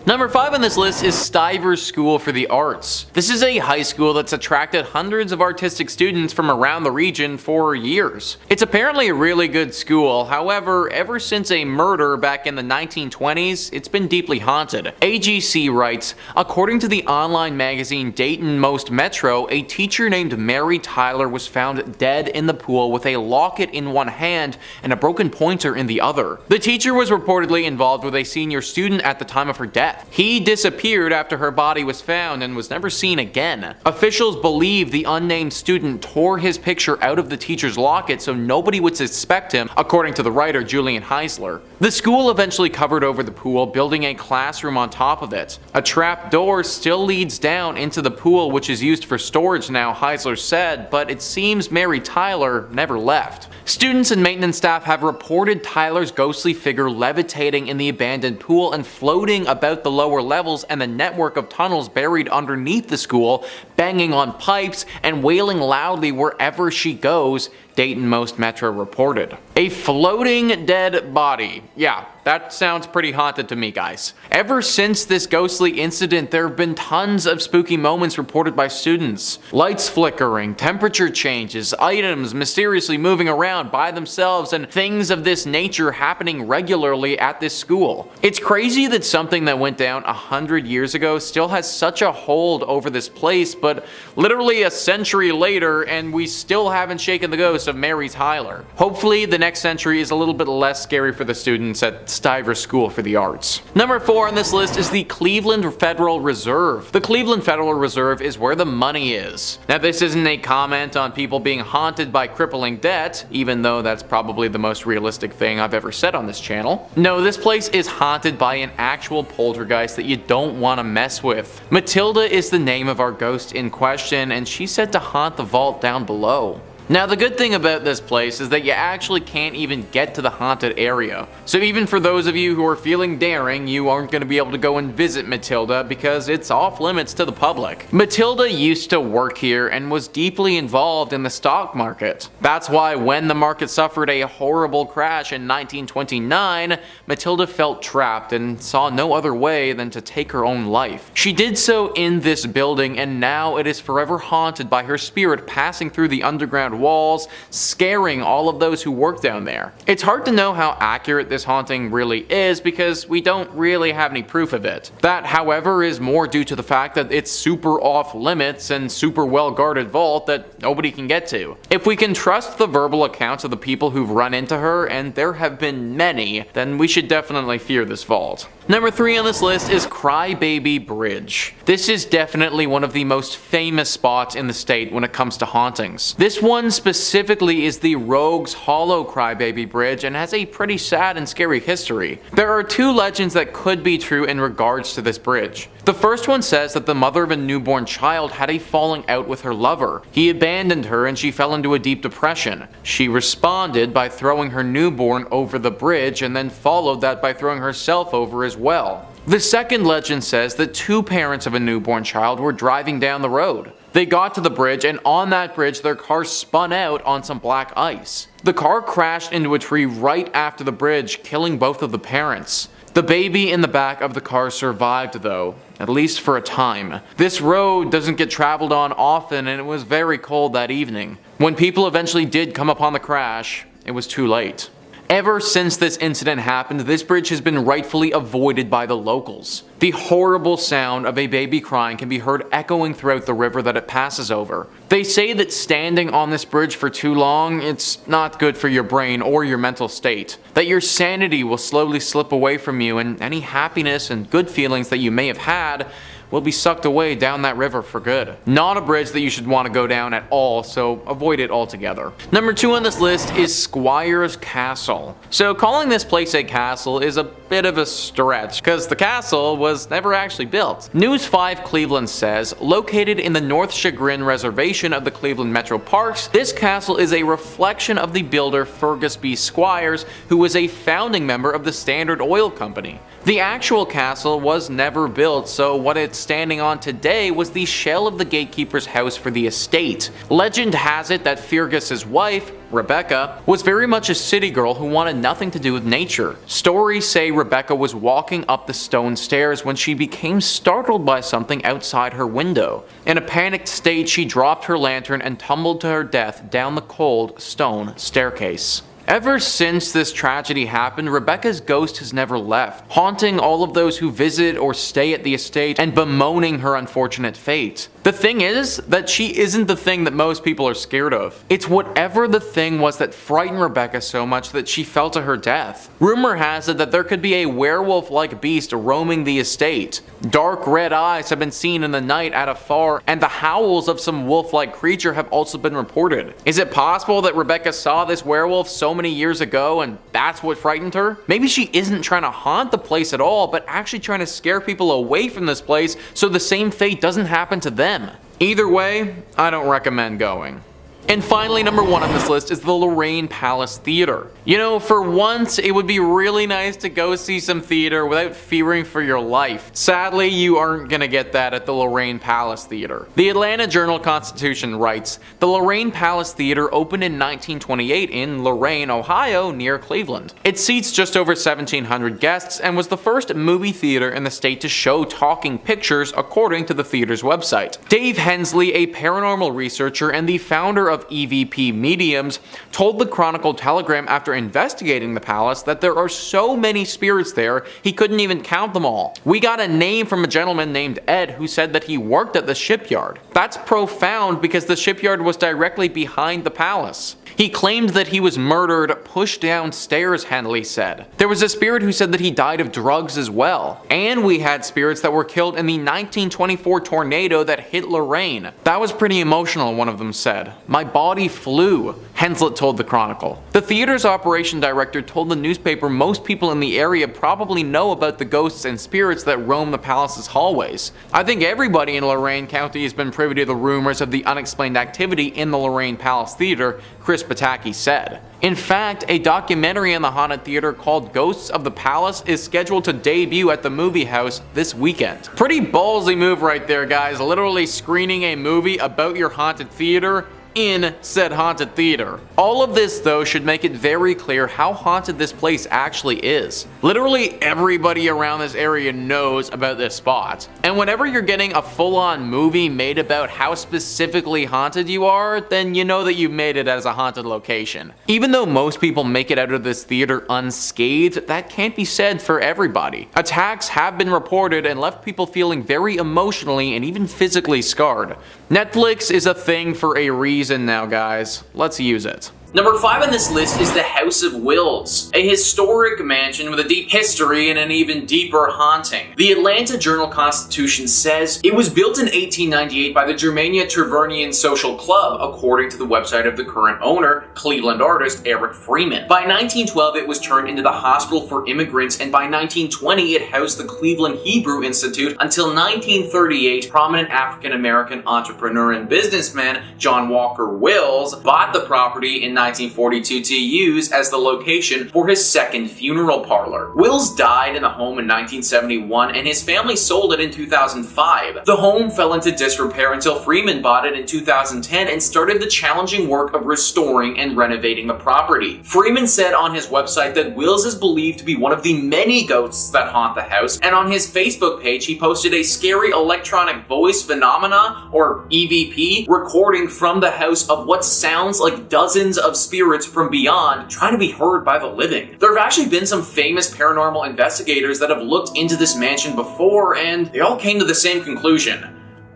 Number 5 on this list is Styer School for the Arts. This is a high school that's attracted hundreds of artistic students from around the region for years. It's apparently a really good school, however, ever since a murder back in the 1920s, it's been deeply haunted. AGC writes, according to the online magazine Dayton Most Metro, a teacher named Mary Tyler was found dead in the pool with a locket in one hand and a broken pointer in the other. The teacher was reportedly involved with a senior student at the time of her death. He disappeared after her body was found and was never seen again. Officials believe the unnamed student tore his picture out of the teacher's locket so nobody would suspect him, according to the writer Julian Heisler. The school eventually covered over the pool, building a classroom on top of it. A trap door still leads down into the pool, which is used for storage now, Heisler said, but it seems Mary Tyler never left. Students and maintenance staff have reported Tyler's ghostly figure levitating in the abandoned pool and floating about the lower levels and the network of tunnels buried underneath the school, banging on pipes and wailing loudly wherever she goes, Dayton Most Metro reported. A floating dead body. Yeah, that sounds pretty haunted to me, guys. Ever since this ghostly incident, there have been tons of spooky moments reported by students. Lights flickering, temperature changes, items mysteriously moving around by themselves, and things of this nature happening regularly at this school. It's crazy that something that went down 100 years ago still has such a hold over this place, but literally a century later and we still haven't shaken the ghost of Mary Tyler. Hopefully the next century is a little bit less scary for the students at Styer School for the Arts. Number 4 on this list is the Cleveland Federal Reserve. The Cleveland Federal Reserve is where the money is. Now this isn't a comment on people being haunted by crippling debt, even though that's probably the most realistic thing I've ever said on this channel. No, this place is haunted by an actual poltergeist that you don't want to mess with. Matilda is the name of our ghost in question, and she's said to haunt the vault down below. Now the good thing about this place is that you actually can't even get to the haunted area. So even for those of you who are feeling daring, you aren't going to be able to go and visit Matilda because it's off limits to the public. Matilda used to work here and was deeply involved in the stock market. That's why when the market suffered a horrible crash in 1929, Matilda felt trapped and saw no other way than to take her own life. She did so in this building, and now it is forever haunted by her spirit passing through the underground walls, scaring all of those who work down there. It's hard to know how accurate this haunting really is because we don't really have any proof of it. That, however, is more due to the fact that it's super off limits and super well guarded vault that nobody can get to. If we can trust the verbal accounts of the people who've run into her, and there have been many, then we should definitely fear this vault. Number 3 on this list is Crybaby Bridge. This is definitely one of the most famous spots in the state when it comes to hauntings. This one specifically is the Rogues Hollow Crybaby Bridge and has a pretty sad and scary history. There are 2 legends that could be true in regards to this bridge. The first one says that the mother of a newborn child had a falling out with her lover. He abandoned her and she fell into a deep depression. She responded by throwing her newborn over the bridge and then followed that by throwing herself over as well. The second legend says that 2 parents of a newborn child were driving down the road. They got to the bridge, and on that bridge their car spun out on some black ice. The car crashed into a tree right after the bridge, killing both of the parents. The baby in the back of the car survived though, at least for a time. This road doesn't get traveled on often, and it was very cold that evening. When people eventually did come upon the crash, it was too late. Ever since this incident happened, this bridge has been rightfully avoided by the locals. The horrible sound of a baby crying can be heard echoing throughout the river that it passes over. They say that standing on this bridge for too long, it's not good for your brain or your mental state. That your sanity will slowly slip away from you, and any happiness and good feelings that you may have had will be sucked away down that river for good. Not a bridge that you should want to go down at all, so avoid it altogether. Number 2 on this list is Squire's Castle. So calling this place a castle is a bit of a stretch, because the castle was never actually built. News 5 Cleveland says, located in the North Chagrin Reservation of the Cleveland Metro Parks, this castle is a reflection of the builder Fergus B. Squires, who was a founding member of the Standard Oil Company. The actual castle was never built, so what it's standing on today was the shell of the gatekeeper's house for the estate. Legend has it that Fergus's wife, Rebecca, was very much a city girl who wanted nothing to do with nature. Stories say Rebecca was walking up the stone stairs when she became startled by something outside her window. In a panicked state, she dropped her lantern and tumbled to her death down the cold stone staircase. Ever since this tragedy happened, Rebecca's ghost has never left, haunting all of those who visit or stay at the estate and bemoaning her unfortunate fate. The thing is that she isn't the thing that most people are scared of. It's whatever the thing was that frightened Rebecca so much that she fell to her death. Rumor has it that there could be a werewolf-like beast roaming the estate. Dark red eyes have been seen in the night at afar, and the howls of some wolf-like creature have also been reported. Is it possible that Rebecca saw this werewolf so many years ago and that's what frightened her? Maybe she isn't trying to haunt the place at all, but actually trying to scare people away from this place so the same fate doesn't happen to them. Either way, I don't recommend going. And finally, number 1 on this list is the Lorain Palace Theater. You know, for once, it would be really nice to go see some theater without fearing for your life. Sadly, you aren't gonna get that at the Lorain Palace Theater. The Atlanta Journal-Constitution writes, the Lorain Palace Theater opened in 1928 in Lorain, Ohio, near Cleveland. It seats just over 1,700 guests and was the first movie theater in the state to show talking pictures, according to the theater's website. Dave Hensley, a paranormal researcher and the founder of EVP Mediums, told the Chronicle-Telegram after investigating the palace that there are so many spirits there he couldn't even count them all. We got a name from a gentleman named Ed who said that he worked at the shipyard. That's profound because the shipyard was directly behind the palace. He claimed that he was murdered pushed downstairs, Henley said. There was a spirit who said that he died of drugs as well. And we had spirits that were killed in the 1924 tornado that hit Lorain. That was pretty emotional, one of them said. My body flew, Henslett told the Chronicle. The theater's operation director told the newspaper most people in the area probably know about the ghosts and spirits that roam the palace's hallways. I think everybody in Lorain County has been privy to the rumors of the unexplained activity in the Lorain Palace Theater, Chris Pataki said. In fact, a documentary in the haunted theater called Ghosts of the Palace is scheduled to debut at the movie house this weekend. Pretty ballsy move right there, guys, literally screening a movie about your haunted theater in said haunted theater. All of this though should make it very clear how haunted this place actually is. Literally everybody around this area knows about this spot. And whenever you're getting a full-on movie made about how specifically haunted you are, then you know that you've made it as a haunted location. Even though most people make it out of this theater unscathed, that can't be said for everybody. Attacks have been reported and left people feeling very emotionally and even physically scarred. Netflix is a thing for a reason now, guys. Let's use it. Number 5 on this list is the House of Wills, a historic mansion with a deep history and an even deeper haunting. The Atlanta Journal-Constitution says it was built in 1898 by the Germania Tavernian Social Club, according to the website of the current owner, Cleveland artist Eric Freeman. By 1912, it was turned into the hospital for immigrants, and by 1920, it housed the Cleveland Hebrew Institute until 1938. Prominent African-American entrepreneur and businessman John Walker Wills bought the property in 1942 to use as the location for his second funeral parlor. Wills died in the home in 1971 and his family sold it in 2005. The home fell into disrepair until Freeman bought it in 2010 and started the challenging work of restoring and renovating the property. Freeman said on his website that Wills is believed to be one of the many ghosts that haunt the house, and on his Facebook page he posted a scary electronic voice phenomena, or EVP, recording from the house of what sounds like dozens of spirits from beyond trying to be heard by the living. There have actually been some famous paranormal investigators that have looked into this mansion before, and they all came to the same conclusion.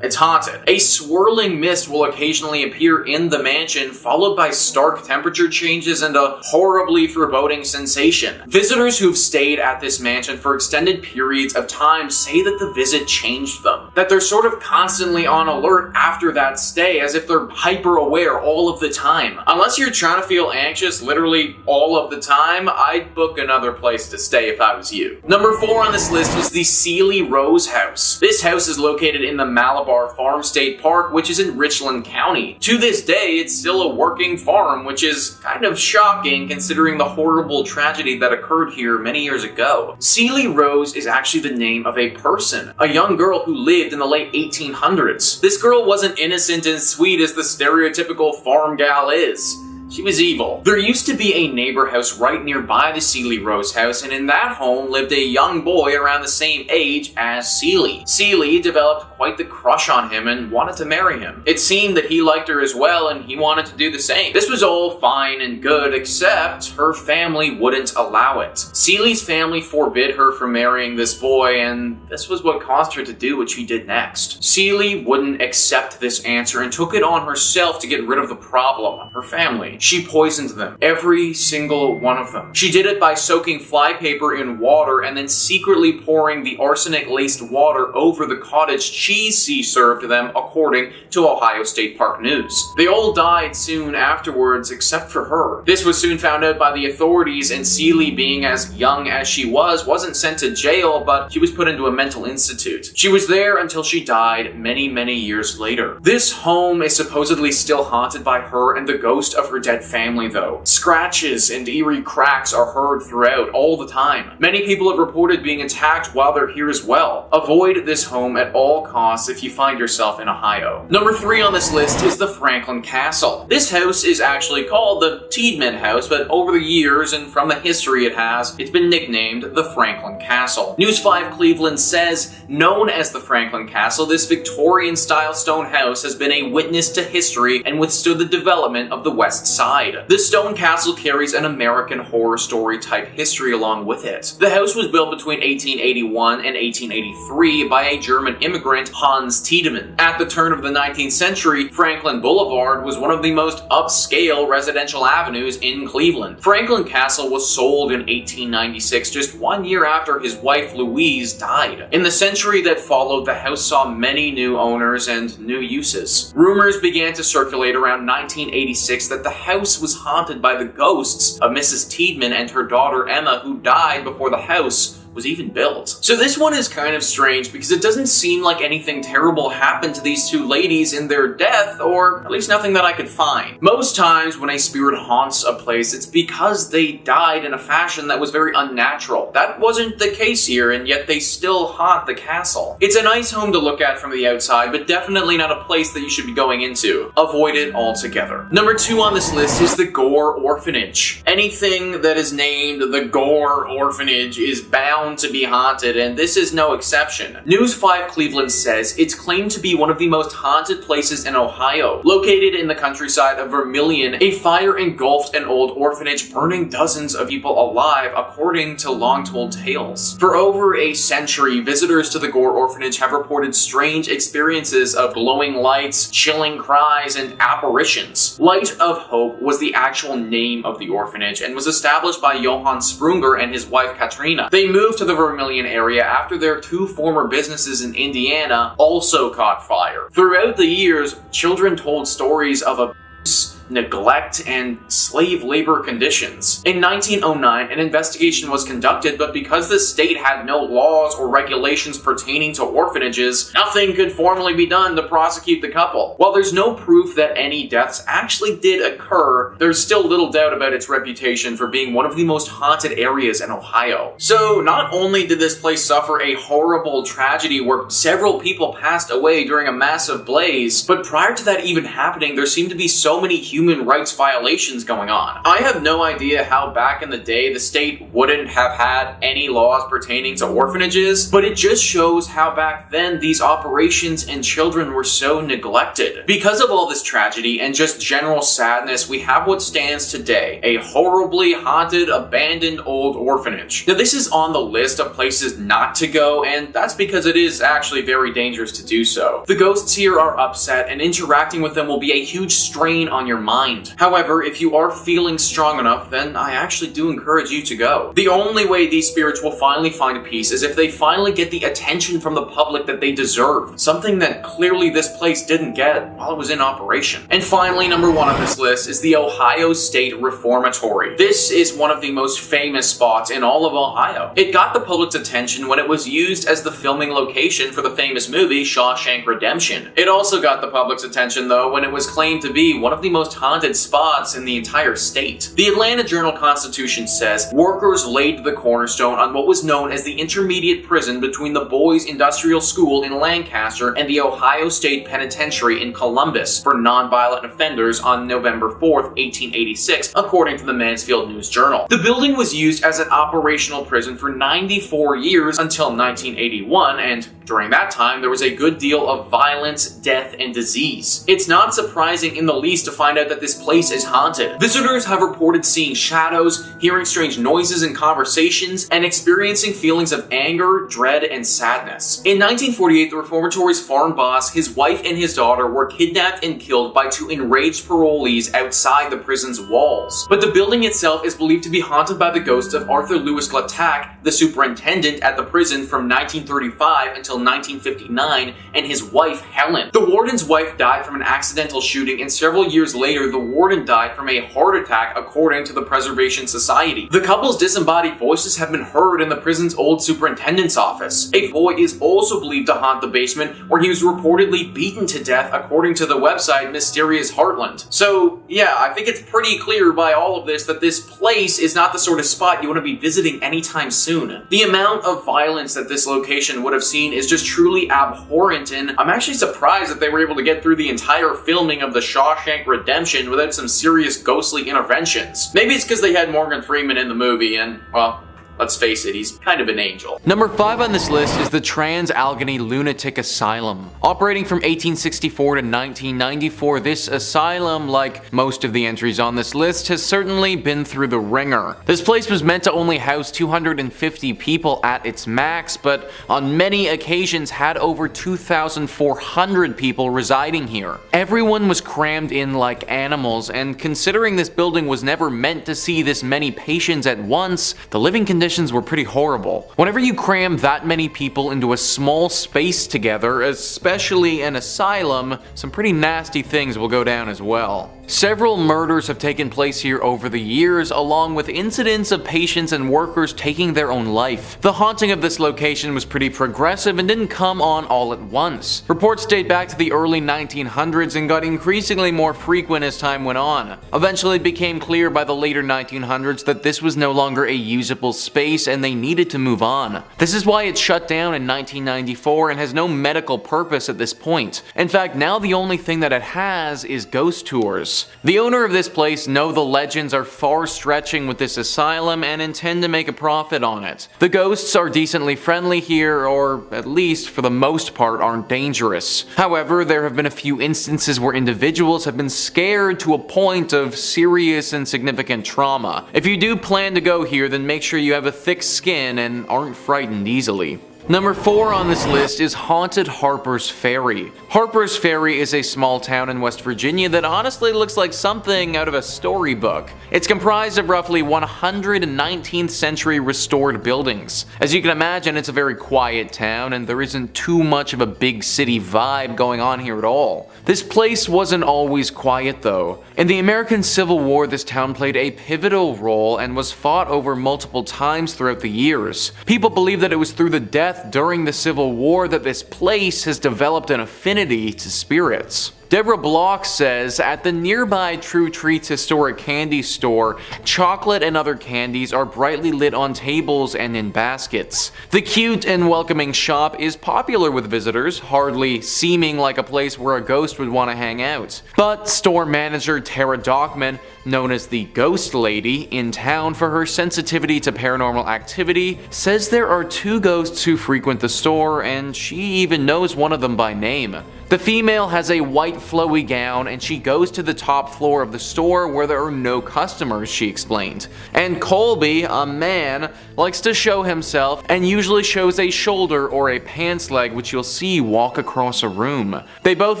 It's haunted. A swirling mist will occasionally appear in the mansion, followed by stark temperature changes and a horribly foreboding sensation. Visitors who've stayed at this mansion for extended periods of time say that the visit changed them, that they're sort of constantly on alert after that stay, as if they're hyper aware all of the time. Unless you're trying to feel anxious literally all of the time, I'd book another place to stay if I was you. Number 4 on this list is the Ceely Rose house. This house is located in the Malibu Malabar Farm State Park, which is in Richland County. To this day, it's still a working farm, which is kind of shocking considering the horrible tragedy that occurred here many years ago. Ceely Rose is actually the name of a person, a young girl who lived in the late 1800s. This girl wasn't innocent and sweet as the stereotypical farm gal is. She was evil. There used to be a neighbor house right nearby the Ceely Rose house, and in that home lived a young boy around the same age as Ceely. Ceely developed quite the crush on him and wanted to marry him. It seemed that he liked her as well, and he wanted to do the same. This was all fine and good, except her family wouldn't allow it. Ceely's family forbid her from marrying this boy, and this was what caused her to do what she did next. Ceely wouldn't accept this answer and took it on herself to get rid of the problem, her family. She poisoned them, every single one of them. She did it by soaking flypaper in water and then secretly pouring the arsenic-laced water over the cottage cheese she served them, according to Ohio State Park News. They all died soon afterwards, except for her. This was soon found out by the authorities, and Ceely, being as young as she was, wasn't sent to jail, but she was put into a mental institute. She was there until she died many, many years later. This home is supposedly still haunted by her and the ghost of her dead family, though. Scratches and eerie cracks are heard throughout all the time. Many people have reported being attacked while they're here as well. Avoid this home at all costs if you find yourself in Ohio. Number 3 on this list is the Franklin Castle. This house is actually called the Tiedemann House, but over the years and from the history it has, it's been nicknamed the Franklin Castle. News 5 Cleveland says, known as the Franklin Castle, this Victorian-style stone house has been a witness to history and withstood the development of the West Side. The stone castle carries an American Horror Story type history along with it. The house was built between 1881 and 1883 by a German immigrant, Hans Tiedemann. At the turn of the 19th century, Franklin Boulevard was one of the most upscale residential avenues in Cleveland. Franklin Castle was sold in 1896, just 1 year after his wife Louise died. In the century that followed, the house saw many new owners and new uses. Rumors began to circulate around 1986 that the house was haunted by the ghosts of Mrs. Tiedemann and her daughter Emma, who died before the house was even built. So this one is kind of strange because it doesn't seem like anything terrible happened to these two ladies in their death, or at least nothing that I could find. Most times when a spirit haunts a place, it's because they died in a fashion that was very unnatural. That wasn't the case here, and yet they still haunt the castle. It's a nice home to look at from the outside, but definitely not a place that you should be going into. Avoid it altogether. Number 2 on this list is the Gore Orphanage. Anything that is named the Gore Orphanage is bound to be haunted, and this is no exception. News 5 Cleveland says it's claimed to be one of the most haunted places in Ohio. Located in the countryside of Vermilion, a fire engulfed an old orphanage, burning dozens of people alive, according to long-told tales. For over a century, visitors to the Gore Orphanage have reported strange experiences of glowing lights, chilling cries, and apparitions. Light of Hope was the actual name of the orphanage and was established by Johann Sprunger and his wife Katrina. They moved to the Vermilion area after their 2 former businesses in Indiana also caught fire. Throughout the years, children told stories of abuse, neglect, and slave labor conditions. In 1909, an investigation was conducted, but because the state had no laws or regulations pertaining to orphanages, nothing could formally be done to prosecute the couple. While there's no proof that any deaths actually did occur, there's still little doubt about its reputation for being one of the most haunted areas in Ohio. So not only did this place suffer a horrible tragedy where several people passed away during a massive blaze, but prior to that even happening, there seemed to be so many human rights violations going on. I have no idea how back in the day the state wouldn't have had any laws pertaining to orphanages, but it just shows how back then these operations and children were so neglected. Because of all this tragedy and just general sadness, we have what stands today, a horribly haunted, abandoned old orphanage. Now this is on the list of places not to go, and that's because it is actually very dangerous to do so. The ghosts here are upset, and interacting with them will be a huge strain on your mind. However, if you are feeling strong enough, then I actually do encourage you to go. The only way these spirits will finally find peace is if they finally get the attention from the public that they deserve, something that clearly this place didn't get while it was in operation. And finally, number 1 on this list is the Ohio State Reformatory. This is one of the most famous spots in all of Ohio. It got the public's attention when it was used as the filming location for the famous movie Shawshank Redemption. It also got the public's attention, though, when it was claimed to be one of the most haunted spots in the entire state. The Atlanta Journal-Constitution says workers laid the cornerstone on what was known as the intermediate prison between the Boys Industrial School in Lancaster and the Ohio State Penitentiary in Columbus for nonviolent offenders on November 4th, 1886, according to the Mansfield News Journal. The building was used as an operational prison for 94 years until 1981, and during that time, there was a good deal of violence, death, and disease. It's not surprising in the least to find out that this place is haunted. Visitors have reported seeing shadows, hearing strange noises and conversations, and experiencing feelings of anger, dread, and sadness. In 1948, the Reformatory's farm boss, his wife, and his daughter were kidnapped and killed by 2 enraged parolees outside the prison's walls. But the building itself is believed to be haunted by the ghost of Arthur Lewis Glattack, the superintendent at the prison from 1935 until 1959, and his wife, Helen. The warden's wife died from an accidental shooting, and several years later, the warden died from a heart attack, according to the Preservation Society. The couple's disembodied voices have been heard in the prison's old superintendent's office. A boy is also believed to haunt the basement, where he was reportedly beaten to death, according to the website Mysterious Heartland. So, yeah, I think it's pretty clear by all of this that this place is not the sort of spot you want to be visiting anytime soon. The amount of violence that this location would have seen is just truly abhorrent, and I'm actually surprised that they were able to get through the entire filming of the Shawshank Redemption without some serious ghostly interventions. Maybe it's because they had Morgan Freeman in the movie and, well, let's face it, he's kind of an angel. Number 5 on this list is the Trans-Allegheny Lunatic Asylum. Operating from 1864 to 1994, this asylum, like most of the entries on this list, has certainly been through the ringer. This place was meant to only house 250 people at its max, but on many occasions had over 2,400 people residing here. Everyone was crammed in like animals, and considering this building was never meant to see this many patients at once, the living conditions were pretty horrible. Whenever you cram that many people into a small space together, especially an asylum, some pretty nasty things will go down as well. Several murders have taken place here over the years, along with incidents of patients and workers taking their own life. The haunting of this location was pretty progressive and didn't come on all at once. Reports date back to the early 1900s and got increasingly more frequent as time went on. Eventually it became clear by the later 1900s that this was no longer a usable space and they needed to move on. This is why it shut down in 1994 and has no medical purpose at this point. In fact, now the only thing that it has is ghost tours. The owner of this place know the legends are far stretching with this asylum and intend to make a profit on it. The ghosts are decently friendly here, or at least for the most part aren't dangerous. However, there have been a few instances where individuals have been scared to a point of serious and significant trauma. If you do plan to go here, then make sure you have a thick skin and aren't frightened easily. Number 4 on this list is Haunted Harpers Ferry. Harpers Ferry is a small town in West Virginia that honestly looks like something out of a storybook. It's comprised of roughly 100 19th century restored buildings. As you can imagine, it's a very quiet town and there isn't too much of a big city vibe going on here at all. This place wasn't always quiet though. In the American Civil War, this town played a pivotal role and was fought over multiple times throughout the years. People believe that it was through the death during the Civil War that this place has developed an affinity to spirits. Deborah Block says, at the nearby True Treats historic candy store, chocolate and other candies are brightly lit on tables and in baskets. The cute and welcoming shop is popular with visitors, hardly seeming like a place where a ghost would want to hang out. But store manager Tara Dockman, known as the Ghost Lady, in town for her sensitivity to paranormal activity, says there are 2 ghosts who frequent the store, and she even knows one of them by name. The female has a white white flowy gown, and she goes to the top floor of the store where there are no customers, she explained. And Colby, a man, likes to show himself and usually shows a shoulder or a pants leg, which you'll see walk across a room. They both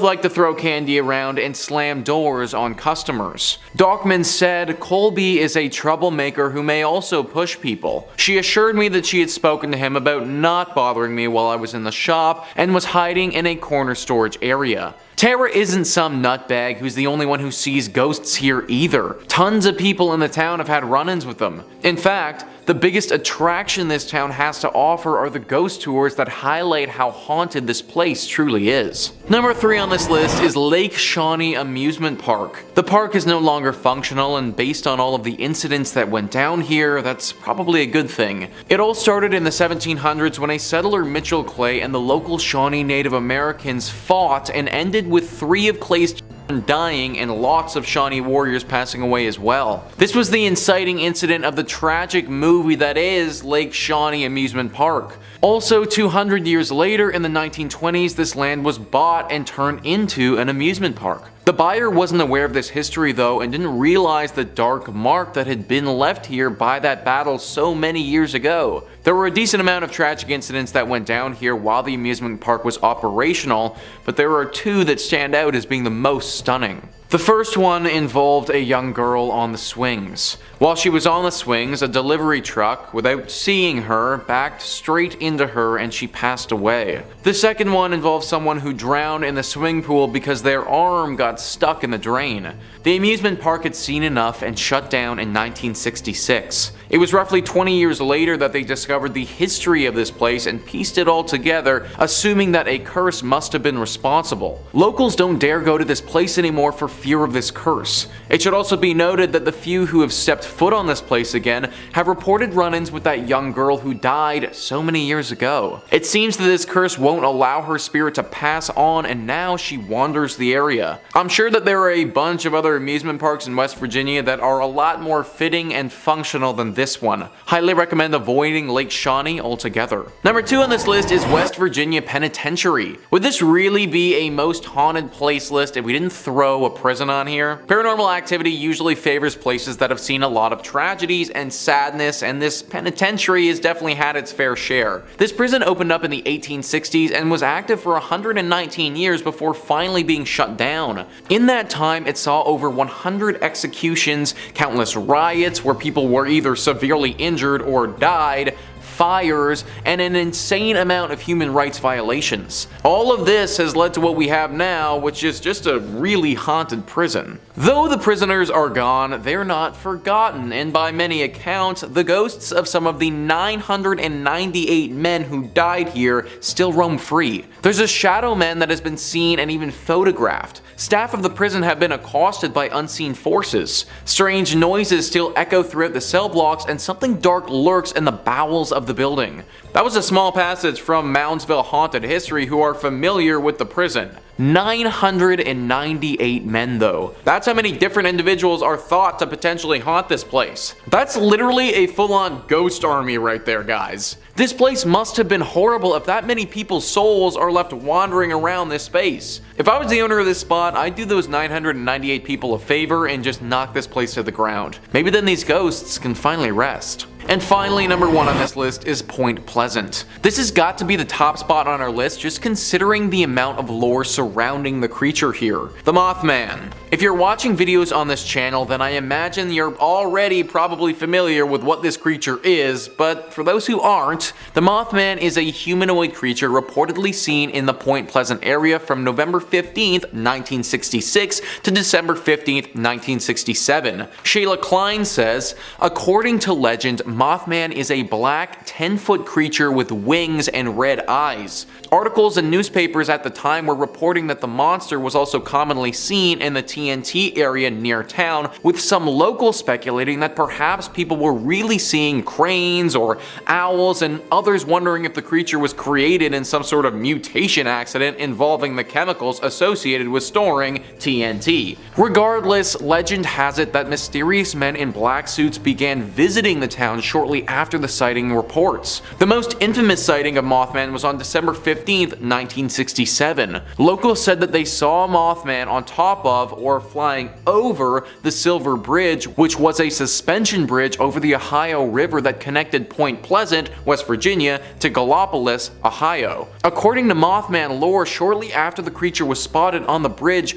like to throw candy around and slam doors on customers. Dockman said Colby is a troublemaker who may also push people. She assured me that she had spoken to him about not bothering me while I was in the shop and was hiding in a corner storage area. Tara isn't some nutbag who's the only one who sees ghosts here either. Tons of people in the town have had run-ins with them. In fact, the biggest attraction this town has to offer are the ghost tours that highlight how haunted this place truly is. Number 3 on this list is Lake Shawnee Amusement Park. The park is no longer functional, and based on all of the incidents that went down here, that's probably a good thing. It all started in the 1700s when a settler, Mitchell Clay, and the local Shawnee Native Americans fought and ended with 3 of Clay's children dying and lots of Shawnee warriors passing away as well. This was the inciting incident of the tragic movie that is Lake Shawnee Amusement Park. Also, 200 years later, in the 1920s, this land was bought and turned into an amusement park. The buyer wasn't aware of this history though, and didn't realize the dark mark that had been left here by that battle so many years ago. There were a decent amount of tragic incidents that went down here while the amusement park was operational, but there are 2 that stand out as being the most stunning. The first one involved a young girl on the swings. While she was on the swings, a delivery truck, without seeing her, backed straight into her and she passed away. The second one involved someone who drowned in the swimming pool because their arm got stuck in the drain. The amusement park had seen enough and shut down in 1966. It was roughly 20 years later that they discovered the history of this place and pieced it all together, assuming that a curse must have been responsible. Locals don't dare go to this place anymore for fear of this curse. It should also be noted that the few who have stepped foot on this place again have reported run-ins with that young girl who died so many years ago. It seems that this curse won't allow her spirit to pass on, and now she wanders the area. I'm sure that there are a bunch of other amusement parks in West Virginia that are a lot more fitting and functional than this one. Highly recommend avoiding Lake Shawnee altogether. Number 2 on this list is West Virginia Penitentiary. Would this really be a most haunted place list if we didn't throw a prison on here? Paranormal activity usually favors places that have seen a lot of tragedies and sadness, and this penitentiary has definitely had its fair share. This prison opened up in the 1860s and was active for 119 years before finally being shut down. In that time, it saw over 100 executions, countless riots where people were either severely injured or died, fires, and an insane amount of human rights violations. All of this has led to what we have now, which is just a really haunted prison. Though the prisoners are gone, they're not forgotten, and by many accounts, the ghosts of some of the 998 men who died here still roam free. There's a shadow man that has been seen and even photographed. Staff of the prison have been accosted by unseen forces. Strange noises still echo throughout the cell blocks, and something dark lurks in the bowels of the building. That was a small passage from Moundsville Haunted History, who are familiar with the prison. 998 men though. That's how many different individuals are thought to potentially haunt this place. That's literally a full-on ghost army right there, guys. This place must have been horrible if that many people's souls are left wandering around this space. If I was the owner of this spot, I'd do those 998 people a favor and just knock this place to the ground. Maybe then these ghosts can finally rest. And finally, number 1 on this list is Point Pleasant. This has got to be the top spot on our list, just considering the amount of lore surrounding the creature here. The Mothman. If you're watching videos on this channel, then I imagine you're already probably familiar with what this creature is, but for those who aren't, the Mothman is a humanoid creature reportedly seen in the Point Pleasant area from November 15th, 1966 to December 15th, 1967. Shayla Klein says, according to legend, Mothman is a black 10-foot creature with wings and red eyes. Articles and newspapers at the time were reporting that the monster was also commonly seen in the TNT area near town, with some locals speculating that perhaps people were really seeing cranes or owls, and others wondering if the creature was created in some sort of mutation accident involving the chemicals associated with storing TNT. Regardless, legend has it that mysterious men in black suits began visiting the town shortly after the sighting reports. The most infamous sighting of Mothman was on December 15th, 1967. Locals said that they saw Mothman on top of or flying over the Silver Bridge, which was a suspension bridge over the Ohio River that connected Point Pleasant, West Virginia, to Gallipolis, Ohio. According to Mothman lore, shortly after the creature was spotted on the bridge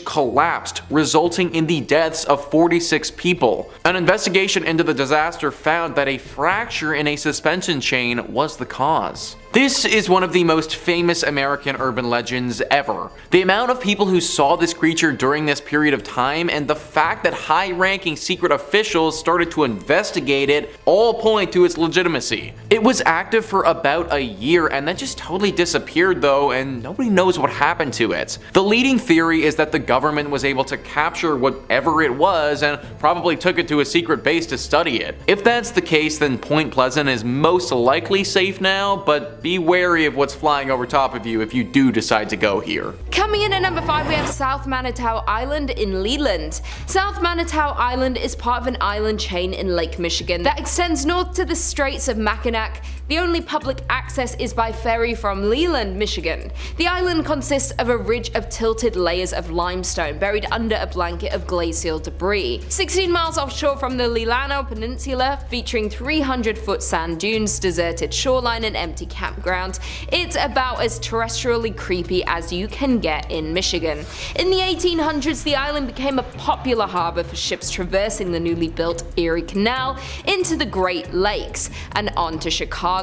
collapsed, resulting in the deaths of 46 people. An investigation into the disaster found that a fracture in a suspension chain was the cause. This is one of the most famous American urban legends ever. The amount of people who saw this creature during this period of time and the fact that high-ranking secret officials started to investigate it all point to its legitimacy. It was active for about a year and then just totally disappeared though, and nobody knows what happened to it. The leading theory is that the government was able to capture whatever it was and probably took it to a secret base to study it. If that's the case, then Point Pleasant is most likely safe now, but be wary of what's flying over top of you if you do decide to go here. Coming in at number 5, we have South Manitou Island in Leland. South Manitou Island is part of an island chain in Lake Michigan that extends north to the Straits of Mackinac. The only public access is by ferry from Leland, Michigan. The island consists of a ridge of tilted layers of limestone buried under a blanket of glacial debris. 16 miles offshore from the Leelanau Peninsula, featuring 300-foot sand dunes, deserted shoreline, and empty campground, it's about as terrestrially creepy as you can get in Michigan. In the 1800s, the island became a popular harbor for ships traversing the newly built Erie Canal into the Great Lakes and on to Chicago.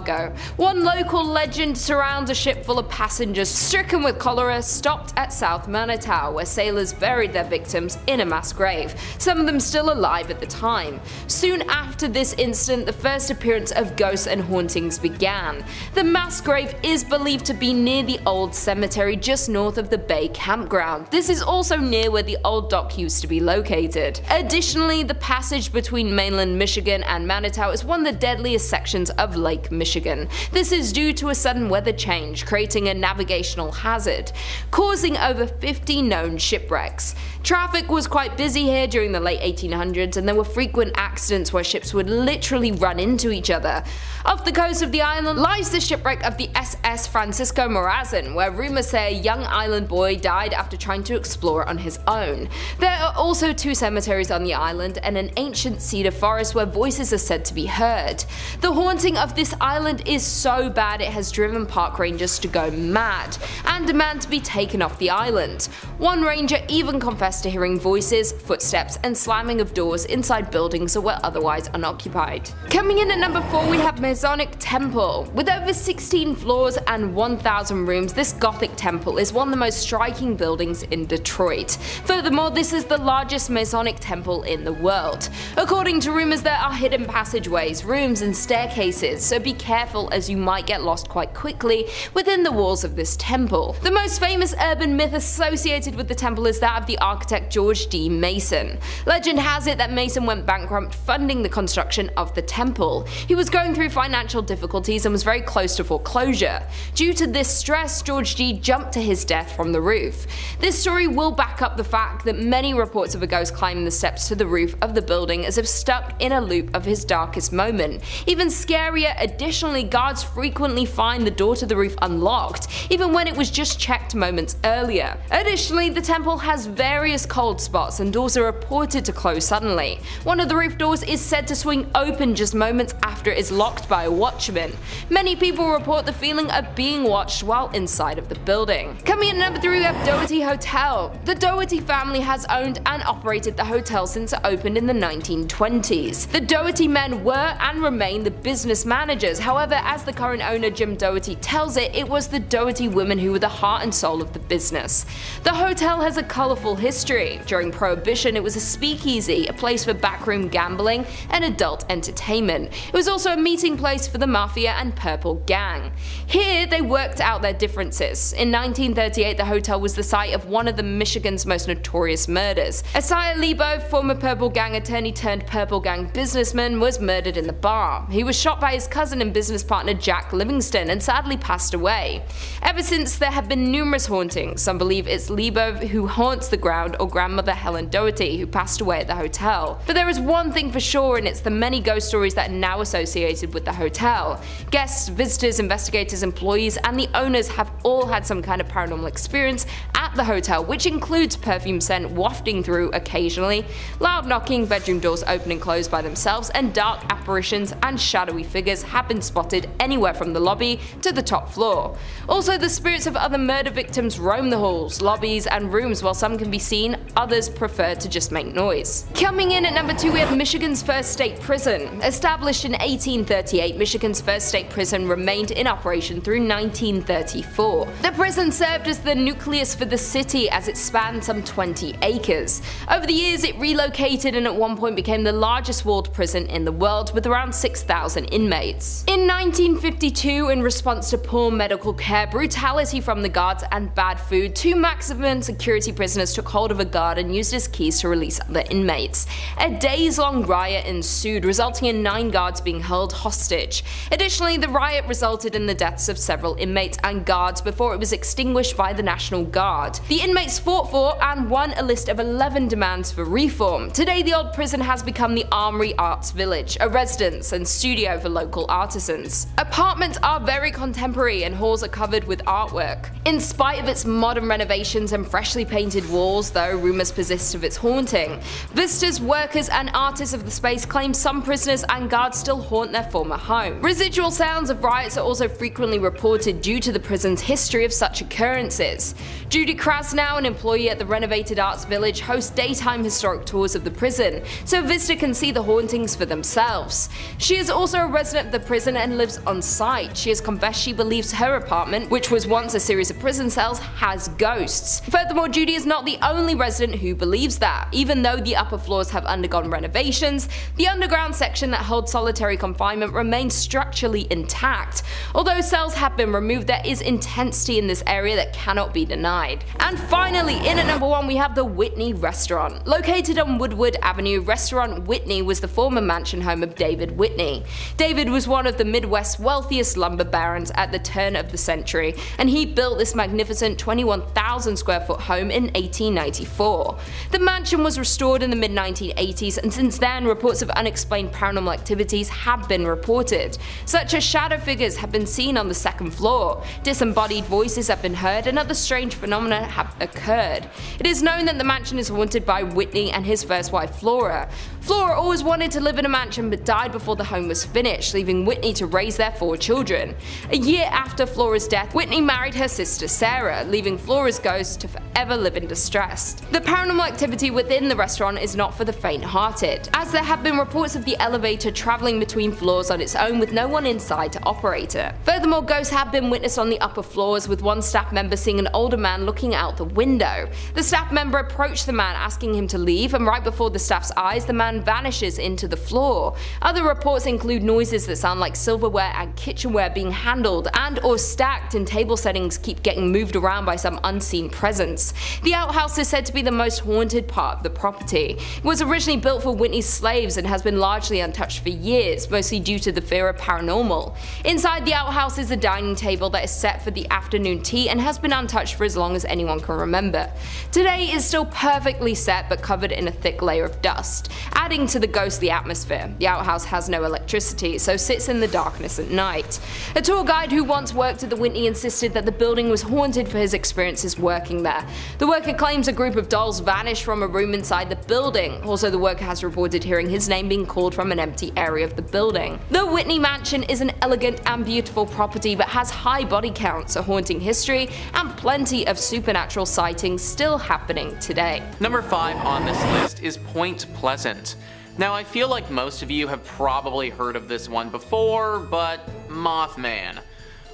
One local legend surrounds a ship full of passengers stricken with cholera stopped at South Manitou, where sailors buried their victims in a mass grave, some of them still alive at the time. Soon after this incident, the first appearance of ghosts and hauntings began. The mass grave is believed to be near the old cemetery just north of the Bay campground. This is also near where the old dock used to be located. Additionally, the passage between mainland Michigan and Manitou is one of the deadliest sections of Lake Michigan. This is due to a sudden weather change, creating a navigational hazard, causing over 50 known shipwrecks. Traffic was quite busy here during the late 1800s, and there were frequent accidents where ships would literally run into each other. Off the coast of the island lies the shipwreck of the SS Francisco Morazan, where rumors say a young island boy died after trying to explore on his own. There are also 2 cemeteries on the island and an ancient cedar forest where voices are said to be heard. The haunting of this island is so bad it has driven park rangers to go mad and demand to be taken off the island. One ranger even confessed to hearing voices, footsteps, and slamming of doors inside buildings that were otherwise unoccupied. Coming in at number 4, we have Masonic Temple. With over 16 floors and 1,000 rooms, this Gothic temple is one of the most striking buildings in Detroit. Furthermore, this is the largest Masonic temple in the world. According to rumors, there are hidden passageways, rooms, and staircases, so be careful as you might get lost quite quickly within the walls of this temple. The most famous urban myth associated with the temple is that of the architect George D. Mason. Legend has it that Mason went bankrupt funding the construction of the temple. He was going through financial difficulties and was very close to foreclosure. Due to this stress, George D. jumped to his death from the roof. This story will back up the fact that many reports of a ghost climbing the steps to the roof of the building as if stuck in a loop of his darkest moment. Even scarier, additionally, guards frequently find the door to the roof unlocked, even when it was just checked moments earlier. Additionally, the temple has various cold spots and doors are reported to close suddenly. One of the roof doors is said to swing open just moments after it is locked by a watchman. Many people report the feeling of being watched while inside of the building. Coming in at number 3, we have Doherty Hotel. The Doherty family has owned and operated the hotel since it opened in the 1920s. The Doherty men were and remain the business managers. However, as the current owner Jim Doherty tells it, it was the Doherty women who were the heart and soul of the business. The hotel has a colorful history. During Prohibition, it was a speakeasy, a place for backroom gambling and adult entertainment. It was also a meeting place for the Mafia and Purple Gang. Here, they worked out their differences. In 1938, the hotel was the site of one of the Michigan's most notorious murders. Isaiah Lebo, former Purple Gang attorney turned Purple Gang businessman, was murdered in the bar. He was shot by his cousin and business partner Jack Livingston and sadly passed away. Ever since, there have been numerous hauntings. Some believe it's Lebo who haunts the ground or grandmother Helen Doherty who passed away at the hotel. But there is one thing for sure, and it's the many ghost stories that are now associated with the hotel. Guests, visitors, investigators, employees, and the owners have all had some kind of paranormal experience at the hotel, which includes perfume scent wafting through occasionally, loud knocking, bedroom doors open and close by themselves, and dark apparitions and shadowy figures have been spotted anywhere from the lobby to the top floor. Also, the spirits of other murder victims roam the halls, lobbies, and rooms. While some can be seen, others prefer to just make noise. Coming in at number 2, we have Michigan's first state prison. Established in 1838, Michigan's first state prison remained in operation through 1934. The prison served as the nucleus for the city as it spanned some 20 acres. Over the years, it relocated and at one point became the largest walled prison in the world with around 6,000 inmates. In 1952, in response to poor medical care, brutality from the guards, and bad food, 2 maximum security prisoners took hold of a guard and used his keys to release other inmates. A days-long riot ensued, resulting in 9 guards being held hostage. Additionally, the riot resulted in the deaths of several inmates and guards before it was extinguished by the National Guard. The inmates fought for and won a list of 11 demands for reform. Today, the old prison has become the Armory Arts Village, a residence and studio for local artisans. Apartments are very contemporary and halls are covered with artwork. In spite of its modern renovations and freshly painted walls, though, rumors persist of its haunting. Visitors, workers, and artists of the space claim some prisoners and guards still haunt their former home. Residual sounds of riots are also frequently reported due to the prison's history of such occurrences. Judy Krasnow, an employee at the renovated Arts Village, hosts daytime historic tours of the prison, so a visitor can see the hauntings for themselves. She is also a resident of the prison and lives on site. She has confessed she believes her apartment, which was once a series of prison cells, has ghosts. Furthermore, Judy is not the only resident who believes that. Even though the upper floors have undergone renovations, the underground section that holds solitary confinement remains structurally intact. Although cells have been removed, there is intensity in this area that cannot be denied. And finally, in at number 1, we have the Whitney Restaurant. Located on Woodward Avenue, Restaurant Whitney was the former mansion home of David Whitney. David was one of the Midwest's wealthiest lumber barons at the turn of the century, and he built this magnificent 21,000 square foot home in 1894. The mansion was restored in the mid-1980s, and since then, reports of unexplained paranormal activities have been reported, such as shadow figures have been seen on the second floor, disembodied voices have been heard, and other strange phenomena have occurred. It is known that the mansion is haunted by Whitney and his first wife Flora. Flora always wanted to live in a mansion but died before the home was finished, leaving Whitney to raise their 4 children. A year after Flora's death, Whitney married her sister Sarah, leaving Flora's ghost to forever live in distress. The paranormal activity within the restaurant is not for the faint-hearted, as there have been reports of the elevator traveling between floors on its own with no one inside to operate it. Furthermore, ghosts have been witnessed on the upper floors, with one staff member seeing an older man looking out the window. The staff member approached the man asking him to leave, and right before the staff's eyes, the man vanishes into the floor. Other reports include noises that sound like silverware and kitchenware being handled and or stacked in table settings keep getting moved around by some unseen presence. The outhouse is said to be the most haunted part of the property. It was originally built for Whitney's slaves and has been largely untouched for years, mostly due to the fear of paranormal. Inside the outhouse is a dining table that is set for the afternoon tea and has been untouched for as long as anyone can remember. Today is still perfectly set but covered in a thick layer of dust, adding to the ghostly atmosphere. The outhouse has no electricity, so sits in the darkness at night. A tour guide who once worked at the Whitney insisted that the building was haunted for his experiences working there. The worker claims a group of dolls vanished from a room inside the building. Also, the worker has reported hearing his name being called from an empty area of the building. The Whitney Mansion is an elegant and beautiful property but has high body counts, a haunting history, and plenty of supernatural sightings still happening today. Number 5 on this list is Point Pleasant. Now, I feel like most of you have probably heard of this one before, but Mothman.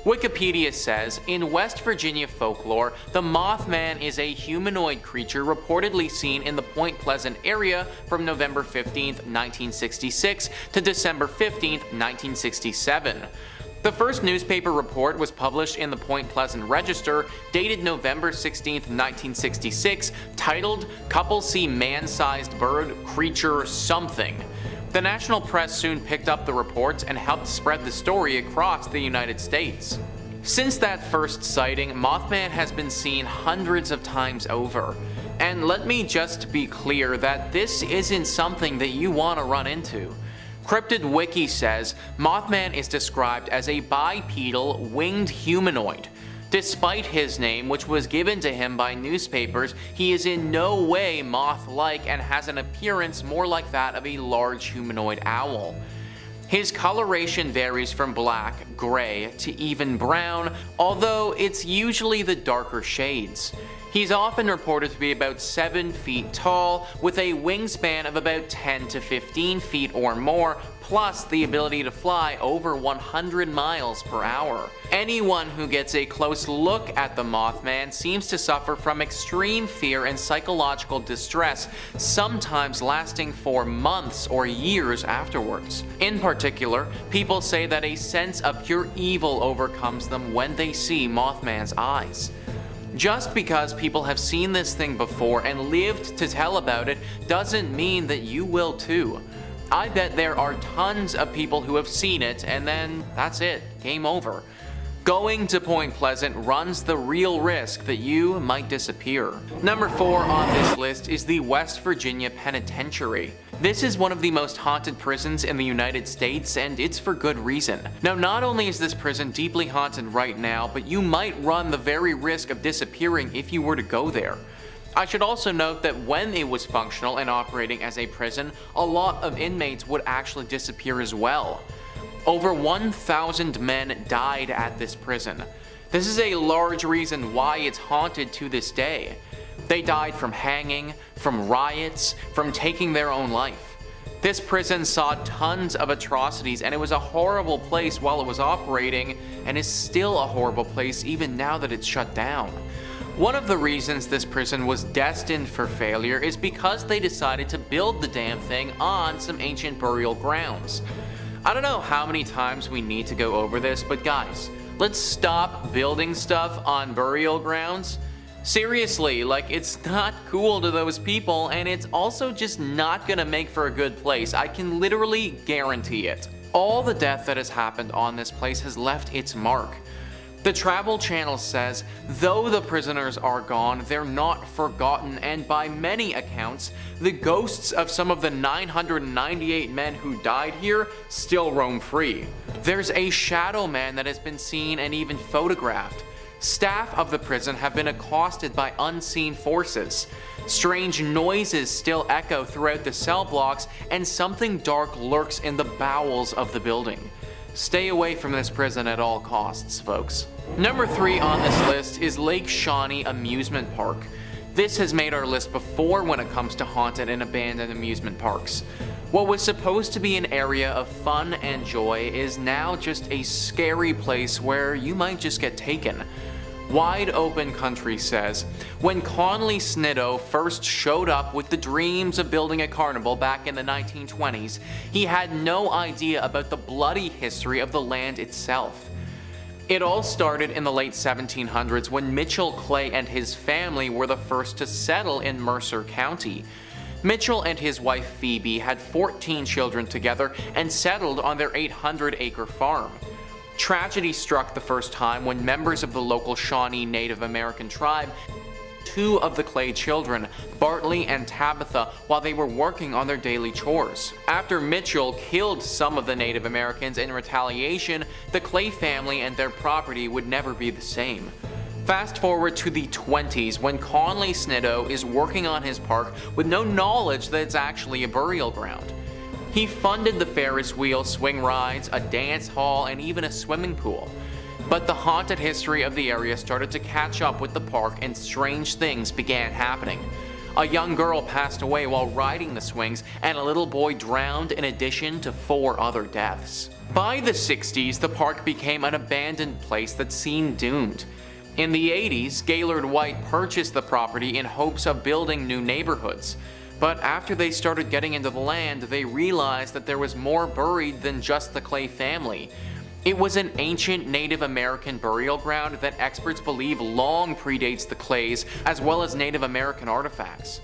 Wikipedia says, in West Virginia folklore, the Mothman is a humanoid creature reportedly seen in the Point Pleasant area from November 15, 1966 to December 15, 1967. The first newspaper report was published in the Point Pleasant Register, dated November 16, 1966, titled "Couple See Man-Sized Bird Creature Something." The national press soon picked up the reports and helped spread the story across the United States. Since that first sighting, Mothman has been seen hundreds of times over. And let me just be clear that this isn't something that you want to run into. Cryptid Wiki says Mothman is described as a bipedal, winged humanoid. Despite his name, which was given to him by newspapers, he is in no way moth-like and has an appearance more like that of a large humanoid owl. His coloration varies from black, gray, to even brown, although it's usually the darker shades. He's often reported to be about 7 feet tall, with a wingspan of about 10 to 15 feet or more, plus the ability to fly over 100 miles per hour. Anyone who gets a close look at the Mothman seems to suffer from extreme fear and psychological distress, sometimes lasting for months or years afterwards. In particular, people say that a sense of pure evil overcomes them when they see Mothman's eyes. Just because people have seen this thing before and lived to tell about it doesn't mean that you will too. I bet there are tons of people who have seen it and then that's it, game over. Going to Point Pleasant runs the real risk that you might disappear. Number 4 on this list is the West Virginia Penitentiary. This is one of the most haunted prisons in the United States, and it's for good reason. Now, not only is this prison deeply haunted right now, but you might run the very risk of disappearing if you were to go there. I should also note that when it was functional and operating as a prison, a lot of inmates would actually disappear as well. Over 1,000 men died at this prison. This is a large reason why it's haunted to this day. They died from hanging, from riots, from taking their own life. This prison saw tons of atrocities, and it was a horrible place while it was operating, and is still a horrible place even now that it's shut down. One of the reasons this prison was destined for failure is because they decided to build the damn thing on some ancient burial grounds. I don't know how many times we need to go over this, but guys, let's stop building stuff on burial grounds. Seriously, like, it's not cool to those people, and it's also just not gonna make for a good place. I can literally guarantee it. All the death that has happened on this place has left its mark. The Travel Channel says, though the prisoners are gone, they're not forgotten, and by many accounts, the ghosts of some of the 998 men who died here still roam free. There's a shadow man that has been seen and even photographed. Staff of the prison have been accosted by unseen forces. Strange noises still echo throughout the cell blocks, and something dark lurks in the bowels of the building. Stay away from this prison at all costs, folks. Number 3 on this list is Lake Shawnee Amusement Park. This has made our list before when it comes to haunted and abandoned amusement parks. What was supposed to be an area of fun and joy is now just a scary place where you might just get taken. Wide Open Country says, when Conley Snitto first showed up with the dreams of building a carnival back in the 1920s, he had no idea about the bloody history of the land itself. It all started in the late 1700s when Mitchell Clay and his family were the first to settle in Mercer County. Mitchell and his wife Phoebe had 14 children together and settled on their 800-acre farm. Tragedy struck the first time when members of the local Shawnee Native American tribe two of the Clay children, Bartley and Tabitha, while they were working on their daily chores. After Mitchell killed some of the Native Americans in retaliation, the Clay family and their property would never be the same. Fast forward to the 20s when Conley Snitto is working on his park with no knowledge that it's actually a burial ground. He funded the Ferris wheel swing rides, a dance hall, and even a swimming pool. But the haunted history of the area started to catch up with the park and strange things began happening. A young girl passed away while riding the swings, and a little boy drowned in addition to 4 other deaths. By the 60s, the park became an abandoned place that seemed doomed. In the 80s, Gaylord White purchased the property in hopes of building new neighborhoods. But after they started getting into the land, they realized that there was more buried than just the Clay family. It was an ancient Native American burial ground that experts believe long predates the Clays, as well as Native American artifacts.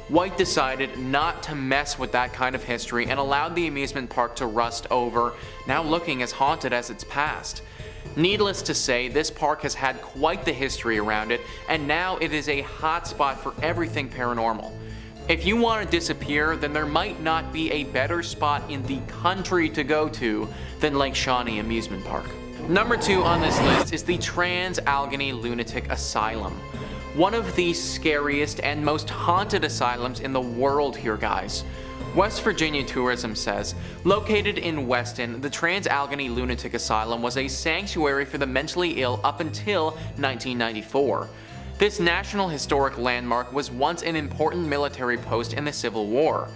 White decided not to mess with that kind of history and allowed the amusement park to rust over, now looking as haunted as its past. Needless to say, this park has had quite the history around it, and now it is a hotspot for everything paranormal. If you want to disappear, then there might not be a better spot in the country to go to than Lake Shawnee Amusement Park. Number 2 on this list is the Trans-Allegheny Lunatic Asylum. One of the scariest and most haunted asylums in the world here, guys. West Virginia Tourism says, located in Weston, the Trans-Allegheny Lunatic Asylum was a sanctuary for the mentally ill up until 1994. This National Historic Landmark was once an important military post in the Civil War.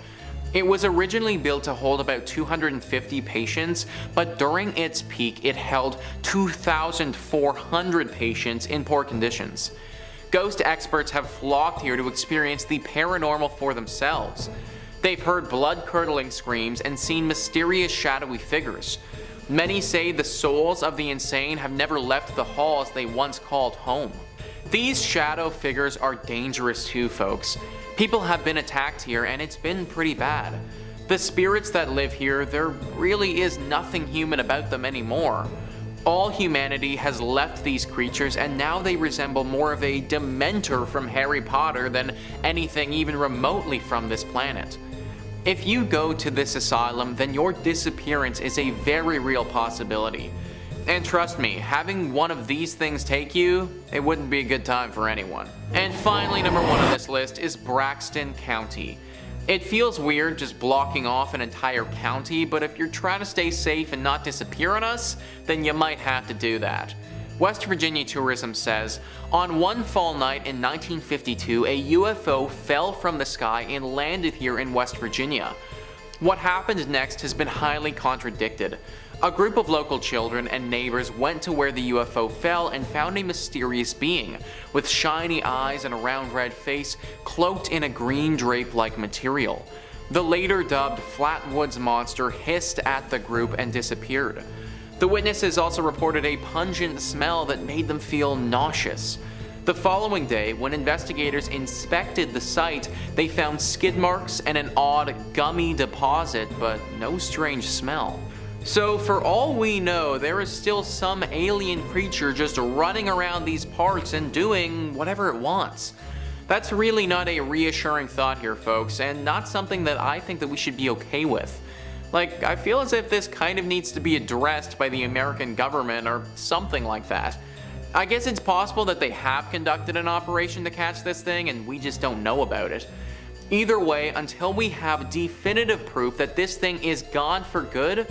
It was originally built to hold about 250 patients, but during its peak it held 2,400 patients in poor conditions. Ghost experts have flocked here to experience the paranormal for themselves. They've heard blood-curdling screams and seen mysterious shadowy figures. Many say the souls of the insane have never left the halls they once called home. These shadow figures are dangerous too, folks. People have been attacked here and it's been pretty bad. The spirits that live here, there really is nothing human about them anymore. All humanity has left these creatures and now they resemble more of a Dementor from Harry Potter than anything even remotely from this planet. If you go to this asylum, then your disappearance is a very real possibility. And trust me, having one of these things take you, it wouldn't be a good time for anyone. And finally, number 1 on this list is Braxton County. It feels weird just blocking off an entire county, but if you're trying to stay safe and not disappear on us, then you might have to do that. West Virginia Tourism says, on one fall night in 1952, a UFO fell from the sky and landed here in West Virginia. What happened next has been highly contradicted. A group of local children and neighbors went to where the UFO fell and found a mysterious being, with shiny eyes and a round red face, cloaked in a green drape-like material. The later dubbed Flatwoods Monster hissed at the group and disappeared. The witnesses also reported a pungent smell that made them feel nauseous. The following day, when investigators inspected the site, they found skid marks and an odd, gummy deposit, but no strange smell. So for all we know, there is still some alien creature just running around these parks and doing whatever it wants. That's really not a reassuring thought here, folks, and not something that I think that we should be okay with. Like, I feel as if this kind of needs to be addressed by the American government or something like that. I guess it's possible that they have conducted an operation to catch this thing and we just don't know about it. Either way, until we have definitive proof that this thing is gone for good,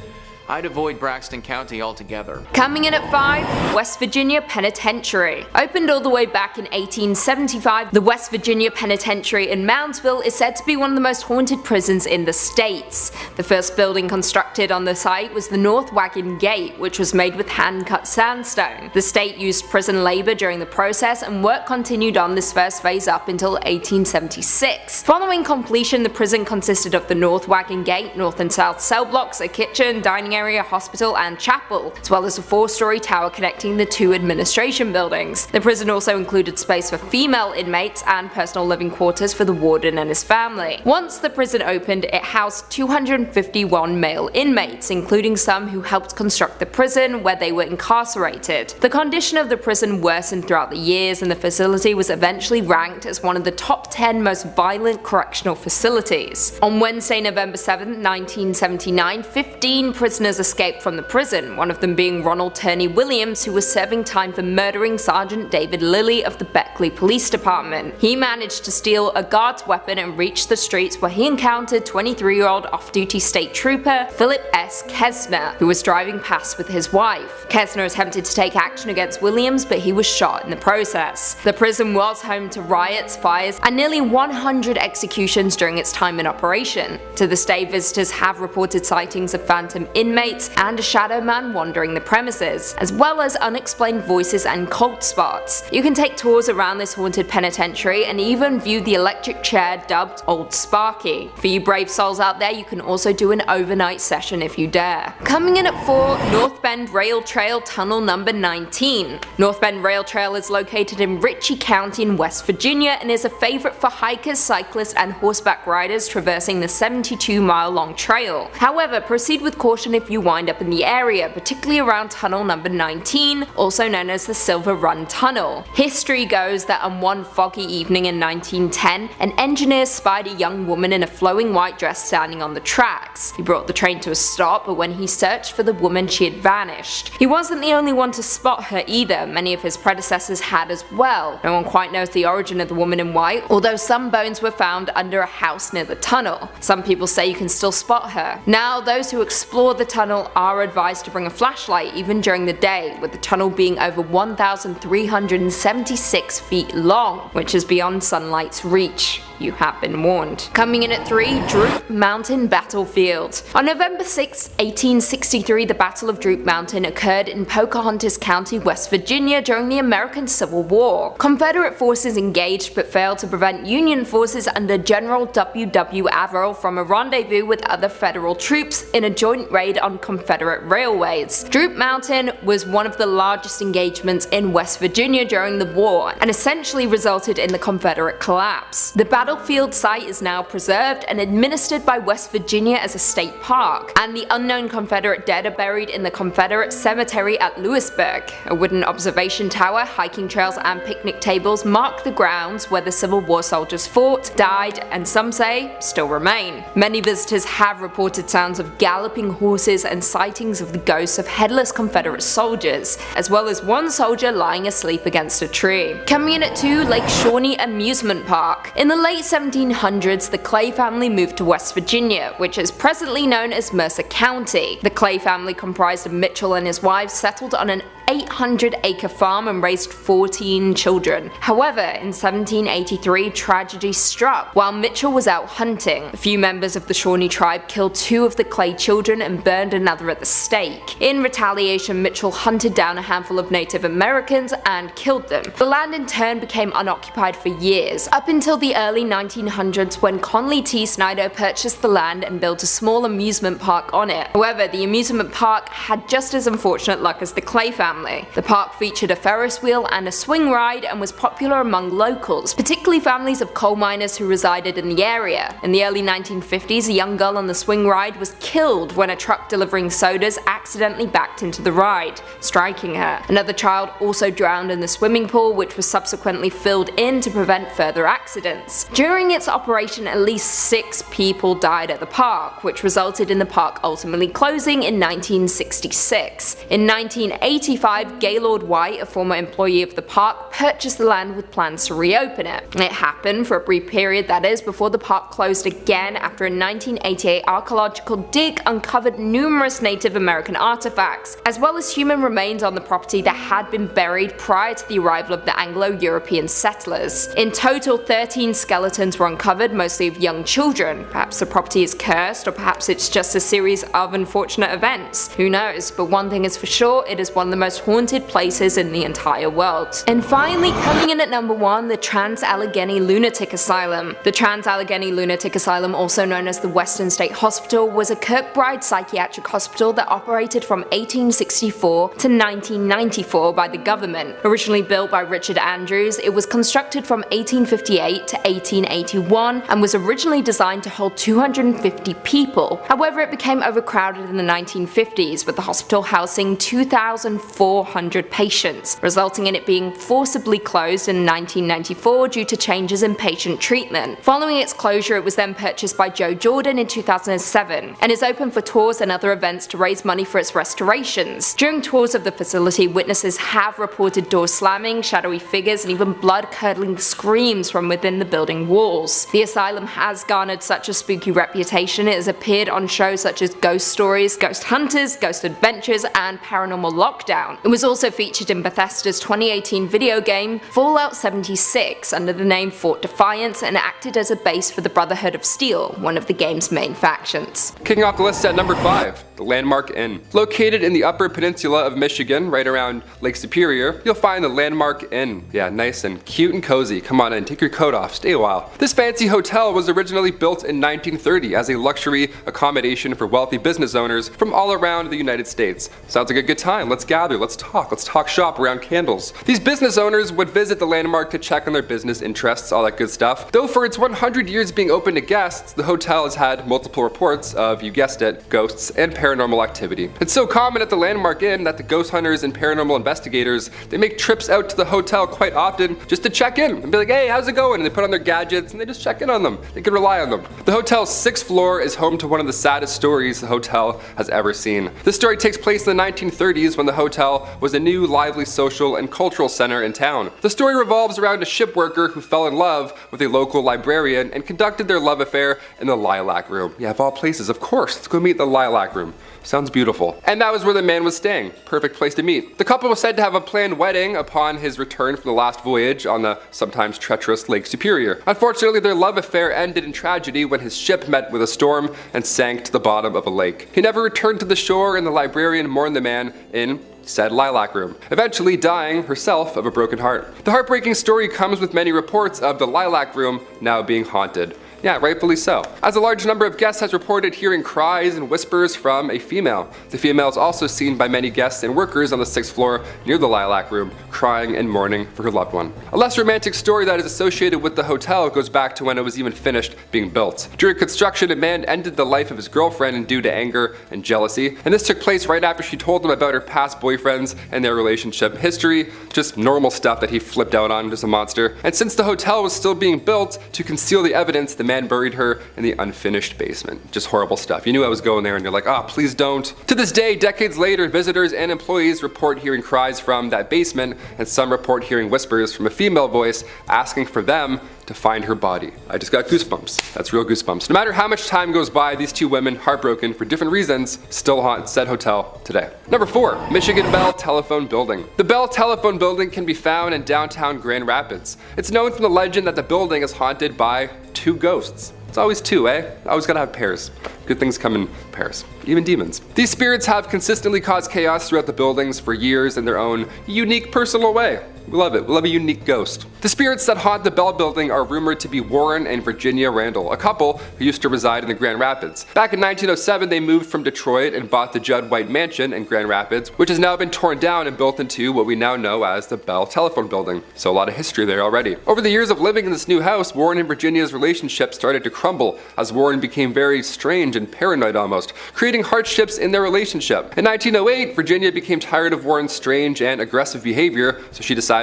I'd avoid Braxton County altogether. Coming in at 5, West Virginia Penitentiary. Opened all the way back in 1875, the West Virginia Penitentiary in Moundsville is said to be one of the most haunted prisons in the states. The first building constructed on the site was the North Wagon Gate, which was made with hand-cut sandstone. The state used prison labor during the process, and work continued on this first phase up until 1876. Following completion, the prison consisted of the North Wagon Gate, north and south cell blocks, a kitchen, dining area, hospital, and chapel, as well as a 4-story tower connecting the 2 administration buildings. The prison also included space for female inmates and personal living quarters for the warden and his family. Once the prison opened, it housed 251 male inmates, including some who helped construct the prison where they were incarcerated. The condition of the prison worsened throughout the years, and the facility was eventually ranked as one of the top 10 most violent correctional facilities. On Wednesday, November 7, 1979, 15 prisoners escaped from the prison, one of them being Ronald Turney Williams, who was serving time for murdering Sergeant David Lilly of the Beckley Police Department. He managed to steal a guard's weapon and reach the streets, where he encountered 23-year-old off-duty state trooper Philip S. Kesner, who was driving past with his wife. Kesner attempted to take action against Williams, but he was shot in the process. The prison was home to riots, fires, and nearly 100 executions during its time in operation. To this day, visitors have reported sightings of phantom inmates inmates, and a shadow man wandering the premises, as well as unexplained voices and cold spots. You can take tours around this haunted penitentiary and even view the electric chair dubbed Old Sparky. For you brave souls out there, you can also do an overnight session if you dare. Coming in at 4, North Bend Rail Trail Tunnel number 19. North Bend Rail Trail is located in Ritchie County in West Virginia and is a favorite for hikers, cyclists, and horseback riders traversing the 72-mile-long trail. However, proceed with caution if you wind up in the area, particularly around tunnel number 19, also known as the Silver Run Tunnel. History goes that on one foggy evening in 1910, an engineer spied a young woman in a flowing white dress standing on the tracks. He brought the train to a stop, but when he searched for the woman, she had vanished. He wasn't the only one to spot her either, many of his predecessors had as well. No one quite knows the origin of the woman in white, although some bones were found under a house near the tunnel. Some people say you can still spot her. Now, those who explore the tunnel are advised to bring a flashlight even during the day, with the tunnel being over 1,376 feet long, which is beyond sunlight's reach. You have been warned. Coming in at 3, Droop Mountain Battlefield. On November 6, 1863, the Battle of Droop Mountain occurred in Pocahontas County, West Virginia during the American Civil War. Confederate forces engaged but failed to prevent Union forces under General W. Averill from a rendezvous with other Federal troops in a joint raid on Confederate railways. Droop Mountain was one of the largest engagements in West Virginia during the war and essentially resulted in the Confederate collapse. The battlefield site is now preserved and administered by West Virginia as a state park, and the unknown Confederate dead are buried in the Confederate Cemetery at Lewisburg. A wooden observation tower, hiking trails, and picnic tables mark the grounds where the Civil War soldiers fought, died, and some say still remain. Many visitors have reported sounds of galloping horses and sightings of the ghosts of headless Confederate soldiers, as well as one soldier lying asleep against a tree. Coming in at 2, Lake Shawnee Amusement Park. In the late 1700s, the Clay family moved to West Virginia, which is presently known as Mercer County. The Clay family, comprised of Mitchell and his wife, settled on an 800-acre farm and raised 14 children. However, in 1783, tragedy struck. While Mitchell was out hunting, a few members of the Shawnee tribe killed 2 of the Clay children and burned another at the stake. In retaliation, Mitchell hunted down a handful of Native Americans and killed them. The land in turn became unoccupied for years, up until the early 1900s when Conley T. Snyder purchased the land and built a small amusement park on it. However, the amusement park had just as unfortunate luck as the Clay family. The park featured a Ferris wheel and a swing ride and was popular among locals, particularly families of coal miners who resided in the area. In the early 1950s, a young girl on the swing ride was killed when a truck delivering sodas accidentally backed into the ride, striking her. Another child also drowned in the swimming pool, which was subsequently filled in to prevent further accidents. During its operation, at least 6 people died at the park, which resulted in the park ultimately closing in 1966. In 1985, Gaylord White, a former employee of the park, purchased the land with plans to reopen it. It happened for a brief period, that is, before the park closed again after a 1988 archaeological dig uncovered numerous Native American artifacts, as well as human remains on the property that had been buried prior to the arrival of the Anglo-European settlers. In total, 13 skeletons were uncovered, mostly of young children. Perhaps the property is cursed, or perhaps it's just a series of unfortunate events. Who knows? But one thing is for sure, it is one of the most haunted places in the entire world. And finally, coming in at number 1, the Trans-Allegheny Lunatic Asylum. The Trans-Allegheny Lunatic Asylum, also known as the Western State Hospital, was a Kirkbride psychiatric hospital that operated from 1864 to 1994 by the government. Originally built by Richard Andrews, it was constructed from 1858 to 1881 and was originally designed to hold 250 people. However, it became overcrowded in the 1950s, with the hospital housing 2,400 patients, resulting in it being forcibly closed in 1994 due to changes in patient treatment. Following its closure, it was then purchased by Joe Jordan in 2007 and is open for tours and other events to raise money for its restorations. During tours of the facility, witnesses have reported doors slamming, shadowy figures, and even blood-curdling screams from within the building walls. The asylum has garnered such a spooky reputation. It has appeared on shows such as Ghost Stories, Ghost Hunters, Ghost Adventures, and Paranormal Lockdown. It was also featured in Bethesda's 2018 video game Fallout 76 under the name Fort Defiance and acted as a base for the Brotherhood of Steel, one of the game's main factions. Kicking off the list at number 5, the Landmark Inn. Located in the Upper Peninsula of Michigan, right around Lake Superior, you'll find the Landmark Inn. Yeah, nice and cute and cozy. Come on in, take your coat off, stay a while. This fancy hotel was originally built in 1930 as a luxury accommodation for wealthy business owners from all around the United States. Sounds like a good time. Let's gather, let's talk shop around candles. These business owners would visit the Landmark to check on their business interests, all that good stuff. Though for its 100 years being open to guests, the hotel has had multiple reports of, you guessed it, ghosts and paranormal activity. It's so common at the Landmark Inn that the ghost hunters and paranormal investigators, they make trips out to the hotel quite often just to check in and be like, hey, how's it going? And they put on their gadgets and they just check in on them. They can rely on them. The hotel's 6th floor is home to one of the saddest stories the hotel has ever seen. This story takes place in the 1930s when the hotel was a new, lively social and cultural center in town. The story revolves around a ship worker who fell in love with a local librarian and conducted their love affair in the Lilac Room. Yeah, of all places, of course, let's go meet the Lilac Room. Sounds beautiful. And that was where the man was staying. Perfect place to meet. The couple was said to have a planned wedding upon his return from the last voyage on the sometimes treacherous Lake Superior. Unfortunately, their love affair ended in tragedy when his ship met with a storm and sank to the bottom of a lake. He never returned to the shore, and the librarian mourned the man in said Lilac Room, eventually dying herself of a broken heart. The heartbreaking story comes with many reports of the Lilac Room now being haunted. Yeah, rightfully so, as a large number of guests has reported hearing cries and whispers from a female. The female is also seen by many guests and workers on the 6th floor near the Lilac Room, crying and mourning for her loved one. A less romantic story that is associated with the hotel goes back to when it was even finished being built. During construction, a man ended the life of his girlfriend due to anger and jealousy, and this took place right after she told him about her past boyfriends and their relationship history, just normal stuff that he flipped out on, just a monster. And since the hotel was still being built, to conceal the evidence, the man buried her in the unfinished basement. Just horrible stuff. You knew I was going there and you're like, ah, please don't. To this day, decades later, visitors and employees report hearing cries from that basement, and some report hearing whispers from a female voice asking for them to find her body. I just got goosebumps. That's real goosebumps. No matter how much time goes by, these two women, heartbroken for different reasons, still haunt said hotel today. Number 4, Michigan Bell Telephone Building. The Bell Telephone Building can be found in downtown Grand Rapids. It's known from the legend that the building is haunted by 2 ghosts. It's always 2, eh? Always gotta have pairs. Good things come in pairs. Even demons. These spirits have consistently caused chaos throughout the buildings for years in their own unique personal way. We love it. We love a unique ghost. The spirits that haunt the Bell Building are rumored to be Warren and Virginia Randall, a couple who used to reside in the Grand Rapids. Back in 1907, they moved from Detroit and bought the Judd White Mansion in Grand Rapids, which has now been torn down and built into what we now know as the Bell Telephone Building. So a lot of history there already. Over the years of living in this new house, Warren and Virginia's relationship started to crumble as Warren became very strange and paranoid almost, creating hardships in their relationship. In 1908, Virginia became tired of Warren's strange and aggressive behavior, so she decided,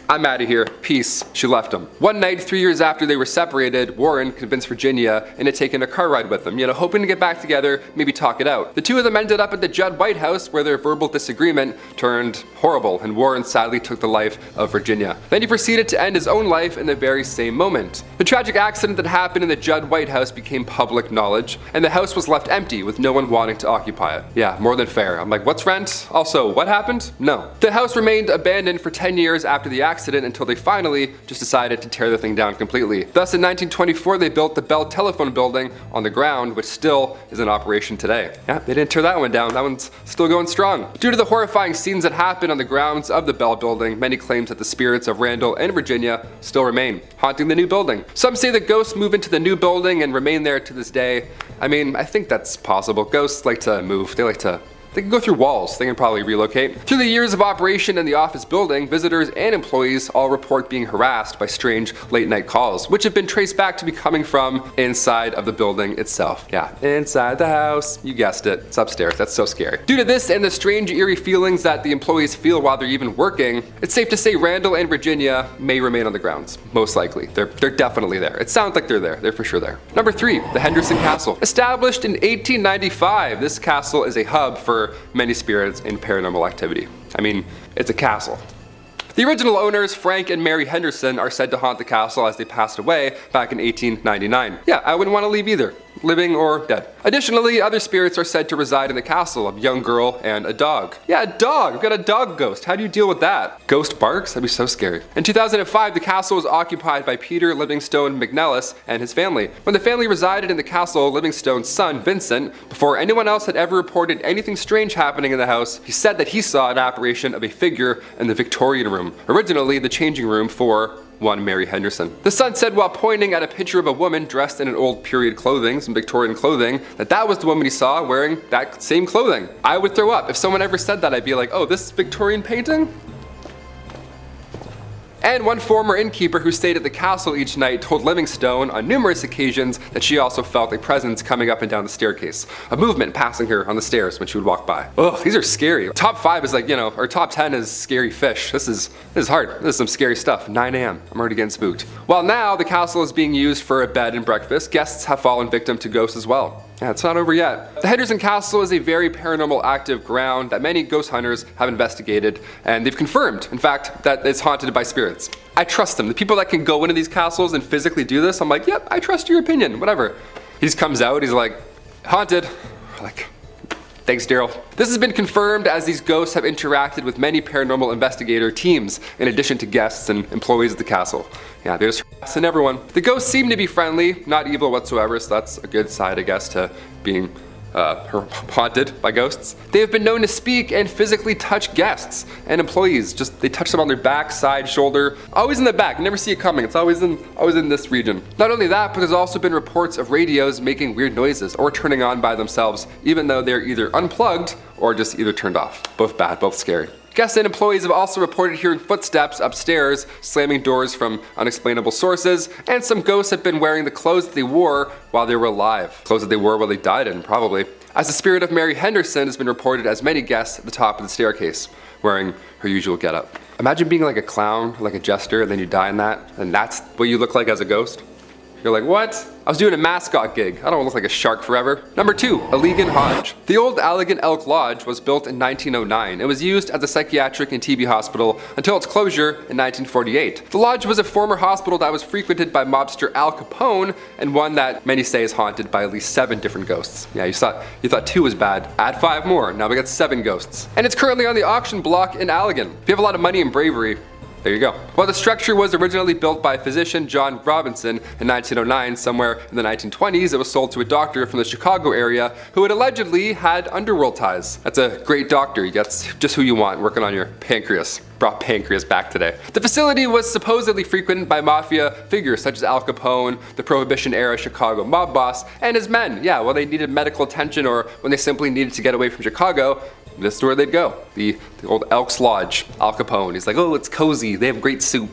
I'm out of here, peace. She left him. One night, 3 years after they were separated, Warren convinced Virginia into taking a car ride with him, hoping to get back together, maybe talk it out. The two of them ended up at the Judd White house where their verbal disagreement turned horrible, and Warren sadly took the life of Virginia. Then he proceeded to end his own life in the very same moment. The tragic accident that happened in the Judd White house became public knowledge, and the house was left empty with no one wanting to occupy it. Yeah, more than fair. I'm like, what's rent? Also, what happened? No. The house remained abandoned for 10 years after the accident until they finally just decided to tear the thing down completely. Thus, in 1924, they built the Bell Telephone Building on the ground, which still is in operation today. Yeah, they didn't tear that one down. That one's still going strong. Due to the horrifying scenes that happened on the grounds of the Bell Building, many claim that the spirits of Randall and Virginia still remain, haunting the new building. Some say that ghosts move into the new building and remain there to this day. I mean, I think that's possible. Ghosts like to move. They can go through walls, they can probably relocate. Through the years of operation in the office building, visitors and employees all report being harassed by strange late night calls, which have been traced back to be coming from inside of the building itself. Yeah, inside the house. You guessed it, it's upstairs. That's so scary. Due to this and the strange eerie feelings that the employees feel while they're even working, it's safe to say Randall and Virginia may remain on the grounds. Most likely. They're definitely there. It sounds like they're there. They're for sure there. Number 3, the Henderson Castle. Established in 1895, this castle is a hub for many spirits and paranormal activity. I mean, it's a castle. The original owners, Frank and Mary Henderson, are said to haunt the castle as they passed away back in 1899. Yeah, I wouldn't want to leave either. living or dead. Additionally, other spirits are said to reside in the castle, a young girl and a dog. Yeah, a dog! We've got a dog ghost. How do you deal with that? Ghost barks? That'd be so scary. In 2005, the castle was occupied by Peter Livingstone McNellis and his family. When the family resided in the castle, Livingstone's son, Vincent, before anyone else had ever reported anything strange happening in the house, he said that he saw an apparition of a figure in the Victorian room, originally the changing room for one Mary Henderson. The son said while pointing at a picture of a woman dressed in an old period clothing, some Victorian clothing, that was the woman he saw wearing that same clothing. I would throw up. If someone ever said that, I'd be like, oh, this Victorian painting? And one former innkeeper who stayed at the castle each night told Livingstone on numerous occasions that she also felt a presence coming up and down the staircase, a movement passing her on the stairs when she would walk by. Oh, these are scary. Top 5 is like, or top 10 is scary fish. This is hard. This is some scary stuff. 9 a.m. I'm already getting spooked. While now the castle is being used for a bed and breakfast, guests have fallen victim to ghosts as well. Yeah, it's not over yet. The Henderson Castle is a very paranormal active ground that many ghost hunters have investigated, and they've confirmed, in fact, that it's haunted by spirits. I trust them. The people that can go into these castles and physically do this, I'm like, yep, I trust your opinion, whatever. He just comes out, he's like, haunted. Like, thanks, Daryl. This has been confirmed as these ghosts have interacted with many paranormal investigator teams, in addition to guests and employees of the castle. Yeah, they're just harassing everyone. The ghosts seem to be friendly, not evil whatsoever, so that's a good side, I guess, to being haunted by ghosts. They have been known to speak and physically touch guests and employees. They touch them on their back, side, shoulder, always in the back. You never see it coming. It's always in this region. Not only that, but there's also been reports of radios making weird noises or turning on by themselves, even though they're either unplugged or just either turned off. Both bad, both scary. Guests and employees have also reported hearing footsteps upstairs, slamming doors from unexplainable sources, and some ghosts have been wearing the clothes that they wore while they were alive. Clothes that they wore while they died in, probably. As the spirit of Mary Henderson has been reported as many guests at the top of the staircase, wearing her usual getup. Imagine being like a clown, like a jester, and then you die in that, and that's what you look like as a ghost. You're like, what? I was doing a mascot gig. I don't look like a shark forever. Number 2, Allegan Lodge. The old Allegan Elk Lodge was built in 1909. It was used as a psychiatric and TB hospital until its closure in 1948. The lodge was a former hospital that was frequented by mobster Al Capone, and one that many say is haunted by at least 7 different ghosts. Yeah, you thought 2 was bad. Add 5 more. Now we got 7 ghosts. And it's currently on the auction block in Allegan. If you have a lot of money and bravery, there you go. While the structure was originally built by physician John Robinson in 1909, somewhere in the 1920s, it was sold to a doctor from the Chicago area who had allegedly had underworld ties. That's a great doctor. That's just who you want working on your pancreas. Brought pancreas back today. The facility was supposedly frequented by mafia figures such as Al Capone, the Prohibition-era Chicago mob boss, and his men. Yeah, when they needed medical attention or when they simply needed to get away from Chicago, this is where they'd go. The old Elks Lodge, Al Capone. He's like, oh, it's cozy. They have great soup.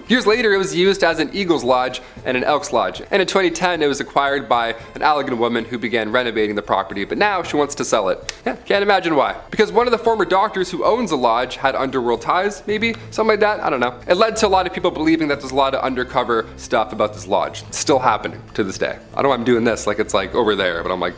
Years later, it was used as an Eagles Lodge and an Elks Lodge. And in 2010, it was acquired by an Allegan woman who began renovating the property, but now she wants to sell it. Yeah, can't imagine why. Because one of the former doctors who owns the lodge had underworld ties, maybe? Something like that? I don't know. It led to a lot of people believing that there's a lot of undercover stuff about this lodge. It's still happening to this day. I don't know why I'm doing this like it's like over there, but I'm like,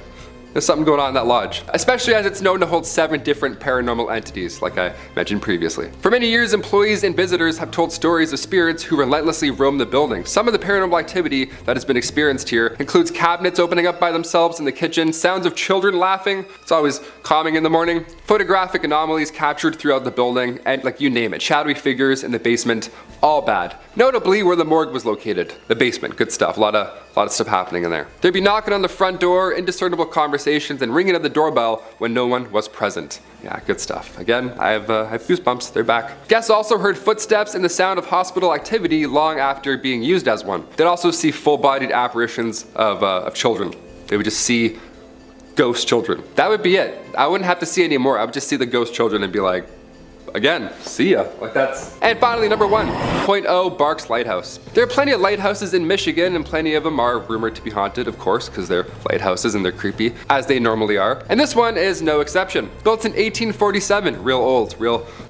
there's something going on in that lodge. Especially as it's known to hold 7 different paranormal entities, like I mentioned previously. For many years, employees and visitors have told stories of spirits who relentlessly roam the building. Some of the paranormal activity that has been experienced here includes cabinets opening up by themselves in the kitchen, sounds of children laughing, it's always calming in the morning, photographic anomalies captured throughout the building, and like you name it, shadowy figures in the basement, all bad. Notably where the morgue was located, the basement, good stuff, a lot of stuff happening in there. They'd be knocking on the front door, indiscernible conversations, and ringing at the doorbell when no one was present. Yeah, good stuff. Again, I have goosebumps, they're back. Guests also heard footsteps and the sound of hospital activity long after being used as one. They'd also see full-bodied apparitions of children. They would just see ghost children. That would be it. I wouldn't have to see any more. I would just see the ghost children and be like, again, see ya. Like that's. And finally, number 1, Point O Barks Lighthouse. There are plenty of lighthouses in Michigan, and plenty of them are rumored to be haunted, of course, because they're lighthouses and they're creepy, as they normally are. And this one is no exception. Built in 1847, real old,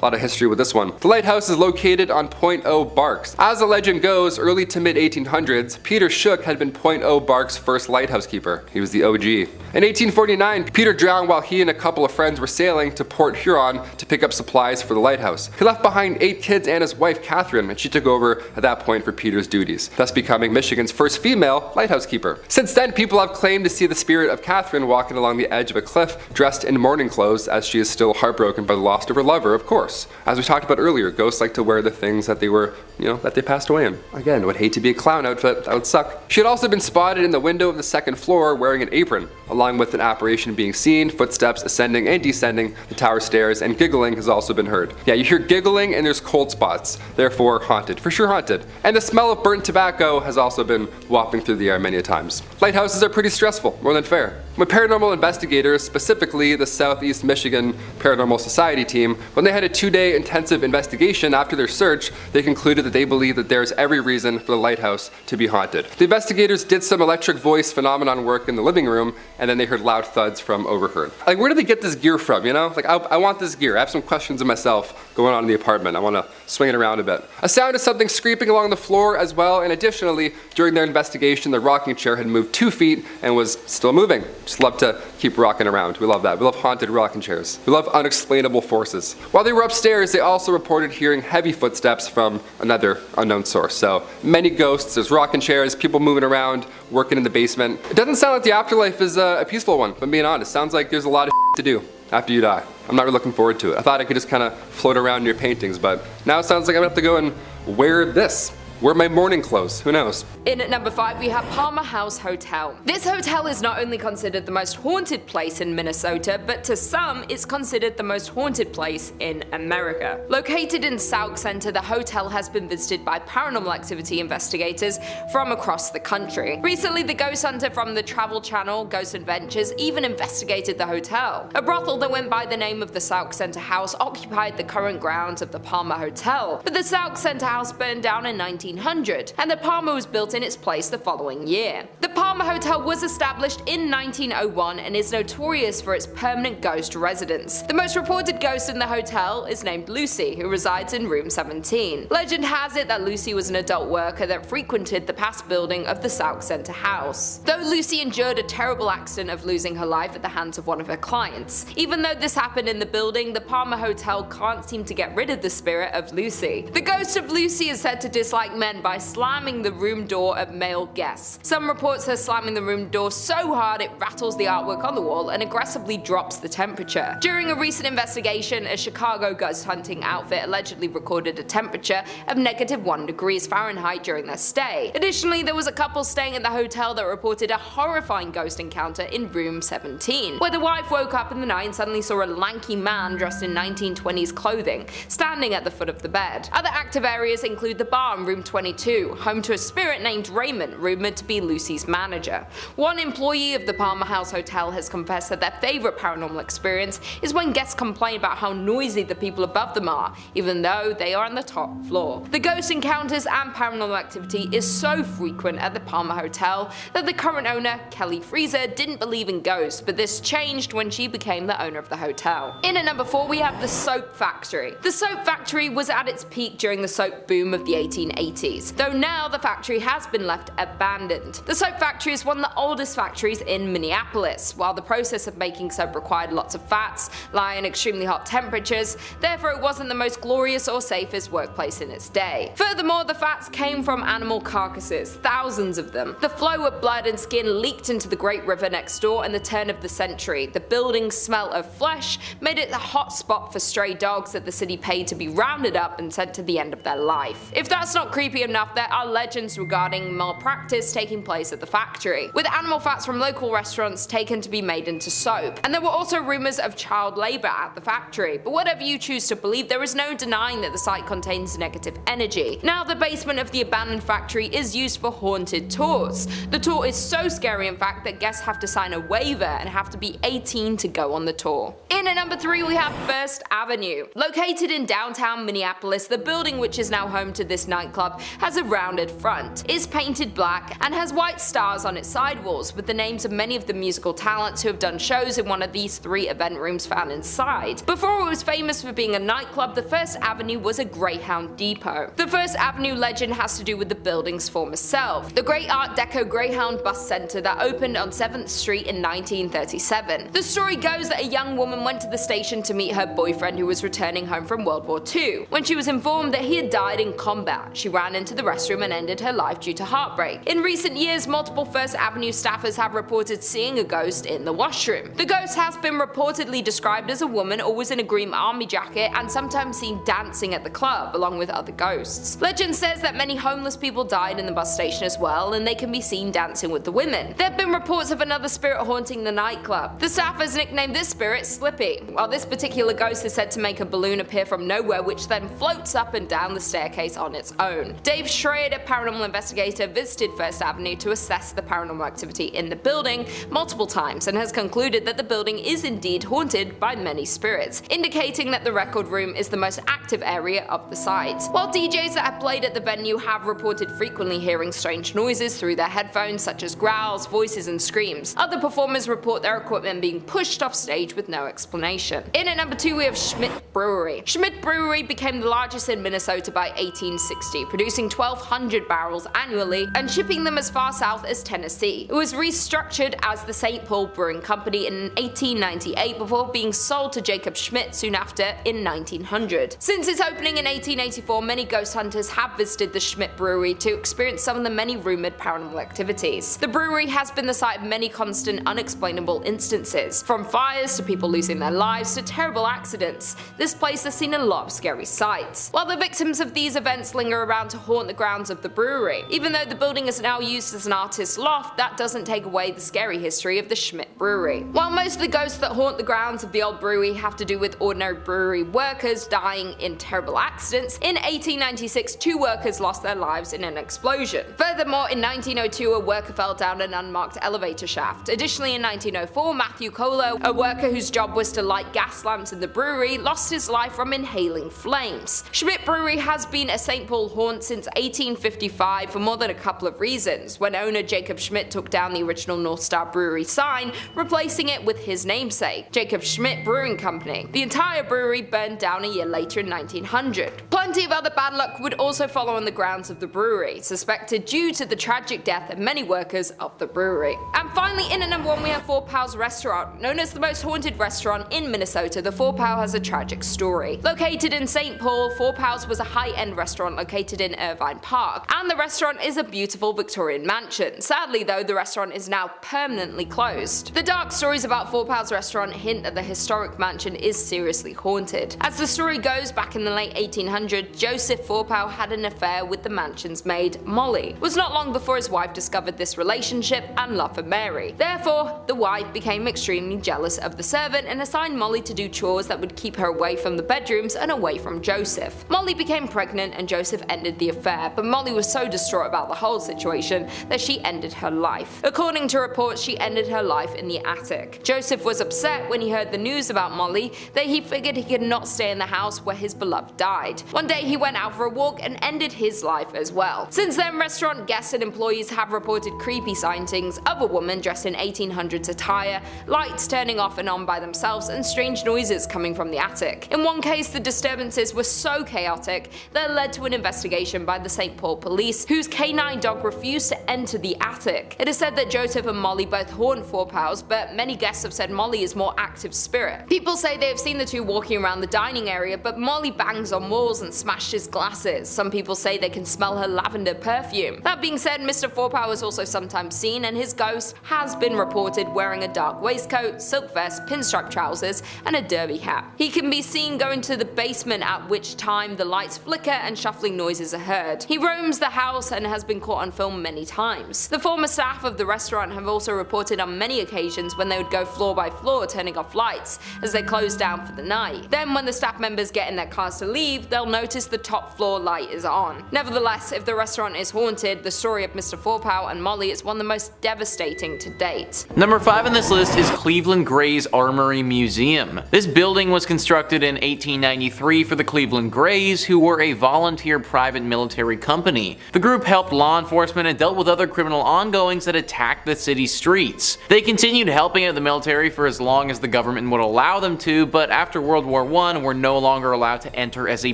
lot of history with this one. The lighthouse is located on Point O Barks. As the legend goes, early to mid 1800s, Peter Shook had been Point O Barks' first lighthouse keeper. He was the OG. In 1849, Peter drowned while he and a couple of friends were sailing to Port Huron to pick up supplies for the lighthouse. He left behind 8 kids and his wife Catherine, and she took over at that point for Peter's duties, thus becoming Michigan's first female lighthouse keeper. Since then, people have claimed to see the spirit of Catherine walking along the edge of a cliff dressed in mourning clothes, as she is still heartbroken by the loss of her lover, of course. As we talked about earlier, ghosts like to wear the things that they were, that they passed away in. Again, would hate to be a clown outfit, that would suck. She had also been spotted in the window of the 2nd floor wearing an apron, along with an apparition being seen, footsteps ascending and descending the tower stairs, and giggling has also been heard. Yeah, you hear giggling and there's cold spots, therefore haunted, for sure haunted. And the smell of burnt tobacco has also been wafting through the air many a times. Lighthouses are pretty stressful, more than fair. When paranormal investigators, specifically the Southeast Michigan Paranormal Society team, when they had a 2-day intensive investigation after their search, they concluded that they believe that there is every reason for the lighthouse to be haunted. The investigators did some electric voice phenomenon work in the living room, and then they heard loud thuds from overheard. Like, where did they get this gear from, Like, I want this gear. I have some questions of myself going on in the apartment. I want to swing it around a bit. A sound of something scraping along the floor as well, and additionally, during their investigation, the rocking chair had moved 2 feet and was still moving. Just love to keep rocking around. We love that. We love haunted rocking chairs. We love unexplainable forces. While they were upstairs, they also reported hearing heavy footsteps from another unknown source. So many ghosts, there's rocking chairs, people moving around, working in the basement. It doesn't sound like the afterlife is a peaceful one, if I'm being honest. Sounds like there's a lot of to do after you die. I'm not really looking forward to it. I thought I could just kind of float around in your paintings, but now it sounds like I'm gonna have to go and wear this. Wear my morning clothes, who knows? In at number 5, we have Palmer House Hotel. This hotel is not only considered the most haunted place in Minnesota, but to some, it's considered the most haunted place in America. Located in Sauk Center, the hotel has been visited by paranormal activity investigators from across the country. Recently, the ghost hunter from the Travel Channel, Ghost Adventures, even investigated the hotel. A brothel that went by the name of the Sauk Center House occupied the current grounds of the Palmer Hotel, but the Sauk Center House burned down in 1900, and the Palmer was built in its place the following year. The Palmer Hotel was established in 1901 and is notorious for its permanent ghost residence. The most reported ghost in the hotel is named Lucy, who resides in room 17. Legend has it that Lucy was an adult worker that frequented the past building of the Sauk Center House. Though Lucy endured a terrible accident of losing her life at the hands of one of her clients. Even though this happened in the building, the Palmer Hotel can't seem to get rid of the spirit of Lucy. The ghost of Lucy is said to dislike men by slamming the room door of male guests. Some reports her slamming the room door so hard it rattles the artwork on the wall and aggressively drops the temperature. During a recent investigation, a Chicago ghost hunting outfit allegedly recorded a temperature of -1 degrees Fahrenheit during their stay. Additionally, there was a couple staying at the hotel that reported a horrifying ghost encounter in room 17, where the wife woke up in the night and suddenly saw a lanky man dressed in 1920s clothing standing at the foot of the bed. Other active areas include the bar in room 22, home to a spirit named Raymond, rumored to be Lucy's manager. One employee of the Palmer House Hotel has confessed that their favorite paranormal experience is when guests complain about how noisy the people above them are, even though they are on the top floor. The ghost encounters and paranormal activity is so frequent at the Palmer Hotel that the current owner, Kelly Freezer, didn't believe in ghosts, but this changed when she became the owner of the hotel. In at number 4, we have the Soap Factory. The Soap Factory was at its peak during the soap boom of the 1880s, though now the factory has been left abandoned. The soap factory is one of the oldest factories in Minneapolis. While the process of making soap required lots of fats, lying at extremely hot temperatures, therefore it wasn't the most glorious or safest workplace in its day. Furthermore, the fats came from animal carcasses, thousands of them. The flow of blood and skin leaked into the Great River next door in the turn of the century. The building's smell of flesh made it a hot spot for stray dogs that the city paid to be rounded up and sent to the end of their life. If that's not creepy enough, there are legends regarding malpractice taking place at the factory, with animal fats from local restaurants taken to be made into soap. And there were also rumors of child labor at the factory, but whatever you choose to believe, there is no denying that the site contains negative energy. Now the basement of the abandoned factory is used for haunted tours. The tour is so scary in fact that guests have to sign a waiver and have to be 18 to go on the tour. In at number 3, we have First Avenue. Located in downtown Minneapolis, the building, which is now home to this nightclub, nightclub has a rounded front, is painted black, and has white stars on its sidewalls with the names of many of the musical talents who have done shows in one of these 3 event rooms found inside. Before it was famous for being a nightclub, the First Avenue was a Greyhound depot. The First Avenue legend has to do with the building's former self, the Great Art Deco Greyhound Bus Center that opened on 7th Street in 1937. The story goes that a young woman went to the station to meet her boyfriend who was returning home from World War II. When she was informed that he had died in combat, she ran into the restroom and ended her life due to heartbreak. In recent years, multiple First Avenue staffers have reported seeing a ghost in the washroom. The ghost has been reportedly described as a woman always in a green army jacket and sometimes seen dancing at the club along with other ghosts. Legend says that many homeless people died in the bus station as well, and they can be seen dancing with the women. There have been reports of another spirit haunting the nightclub. The staffers nicknamed this spirit Slippy, while this particular ghost is said to make a balloon appear from nowhere which then floats up and down the staircase on its own. Dave Schrader, paranormal investigator, visited First Avenue to assess the paranormal activity in the building multiple times and has concluded that the building is indeed haunted by many spirits, indicating that the record room is the most active area of the site. While DJs that have played at the venue have reported frequently hearing strange noises through their headphones such as growls, voices and screams, other performers report their equipment being pushed off stage with no explanation. In at number 2 we have Schmidt Brewery. Schmidt Brewery became the largest in Minnesota by 1860, producing 1,200 barrels annually and shipping them as far south as Tennessee. It was restructured as the St. Paul Brewing Company in 1898 before being sold to Jacob Schmidt soon after in 1900. Since its opening in 1884, many ghost hunters have visited the Schmidt Brewery to experience some of the many rumored paranormal activities. The brewery has been the site of many constant unexplainable instances, from fires to people losing their lives to terrible accidents. This place has seen a lot of scary sights. While the victims of these events linger around to haunt the grounds of the brewery, even though the building is now used as an artist's loft, that doesn't take away the scary history of the Schmidt Brewery. While most of the ghosts that haunt the grounds of the old brewery have to do with ordinary brewery workers dying in terrible accidents, in 1896 2 workers lost their lives in an explosion. Furthermore, in 1902 a worker fell down an unmarked elevator shaft. Additionally, in 1904 Matthew Colo, a worker whose job was to light gas lamps in the brewery, lost his life from inhaling flames. Schmidt Brewery has been a St. Paul haunt since 1855 for more than a couple of reasons, when owner Jacob Schmidt took down the original North Star Brewery sign, replacing it with his namesake, Jacob Schmidt Brewing Company. The entire brewery burned down a year later in 1900. Plenty of other bad luck would also follow on the grounds of the brewery, suspected due to the tragic death of many workers of the brewery. And finally, in at number 1 we have Four Pals Restaurant. Known as the most haunted restaurant in Minnesota, the Four Pal has a tragic story. Located in St. Paul, Four Pals was a high-end restaurant located in Irvine Park, and the restaurant is a beautiful Victorian mansion. Sadly though, the restaurant is now permanently closed. The dark stories about Four Pals Restaurant hint that the historic mansion is seriously haunted. As the story goes, back in the late 1800s, Joseph Four Pal had an affair with the mansion's maid, Molly. It was not long before his wife discovered this relationship and love for Mary. Therefore, the wife became extremely jealous of the servant and assigned Molly to do chores that would keep her away from the bedrooms and away from Joseph. Molly became pregnant and Joseph ended the affair, but Molly was so distraught about the whole situation that she ended her life. According to reports, she ended her life in the attic. Joseph was upset when he heard the news about Molly that he figured he could not stay in the house where his beloved died. One day he went out for a walk and ended his life as well. Since then, restaurant guests and employees have reported creepy sightings of a woman dressed in 1800s attire, lights turning off and on by themselves, and strange noises coming from the attic. In one case, the disturbances were so chaotic that it led to an investigation by the St. Paul police, whose canine dog refused to enter the attic. It is said that Joseph and Molly both haunt Four Pals, but many guests have said Molly is more active spirit. People say they have seen the two walking around the dining area, but Molly bangs on walls and smashes glasses. Some people say they can smell her lavender perfume. That being said, Mr. Four Pal is also sometimes seen, and his ghost has been reported wearing a dark waistcoat, silk vest, pinstripe trousers, and a derby hat. He can be seen going to the basement, at which time the lights flicker and shuffling noises are heard. He roams the house and has been caught on film many times. The former staff of the restaurant have also reported on many occasions when they would go floor by floor turning off lights as they close down for the night. Then when the staff members get in their cars to leave, they'll notice the top floor light is on. Nevertheless, if the restaurant is haunted, the story of Mr. Four Pal and Molly is one of the most devastating to date. Number 5 on this list is Cleveland Gray's Armory Museum. This building was constructed in 1893 for the Cleveland Grays, who were a volunteer private military company. The group helped law enforcement and dealt with other criminal ongoings that attacked the city's streets. They continued helping out the military for as long as the government would allow them to, but after World War I were no longer allowed to enter as a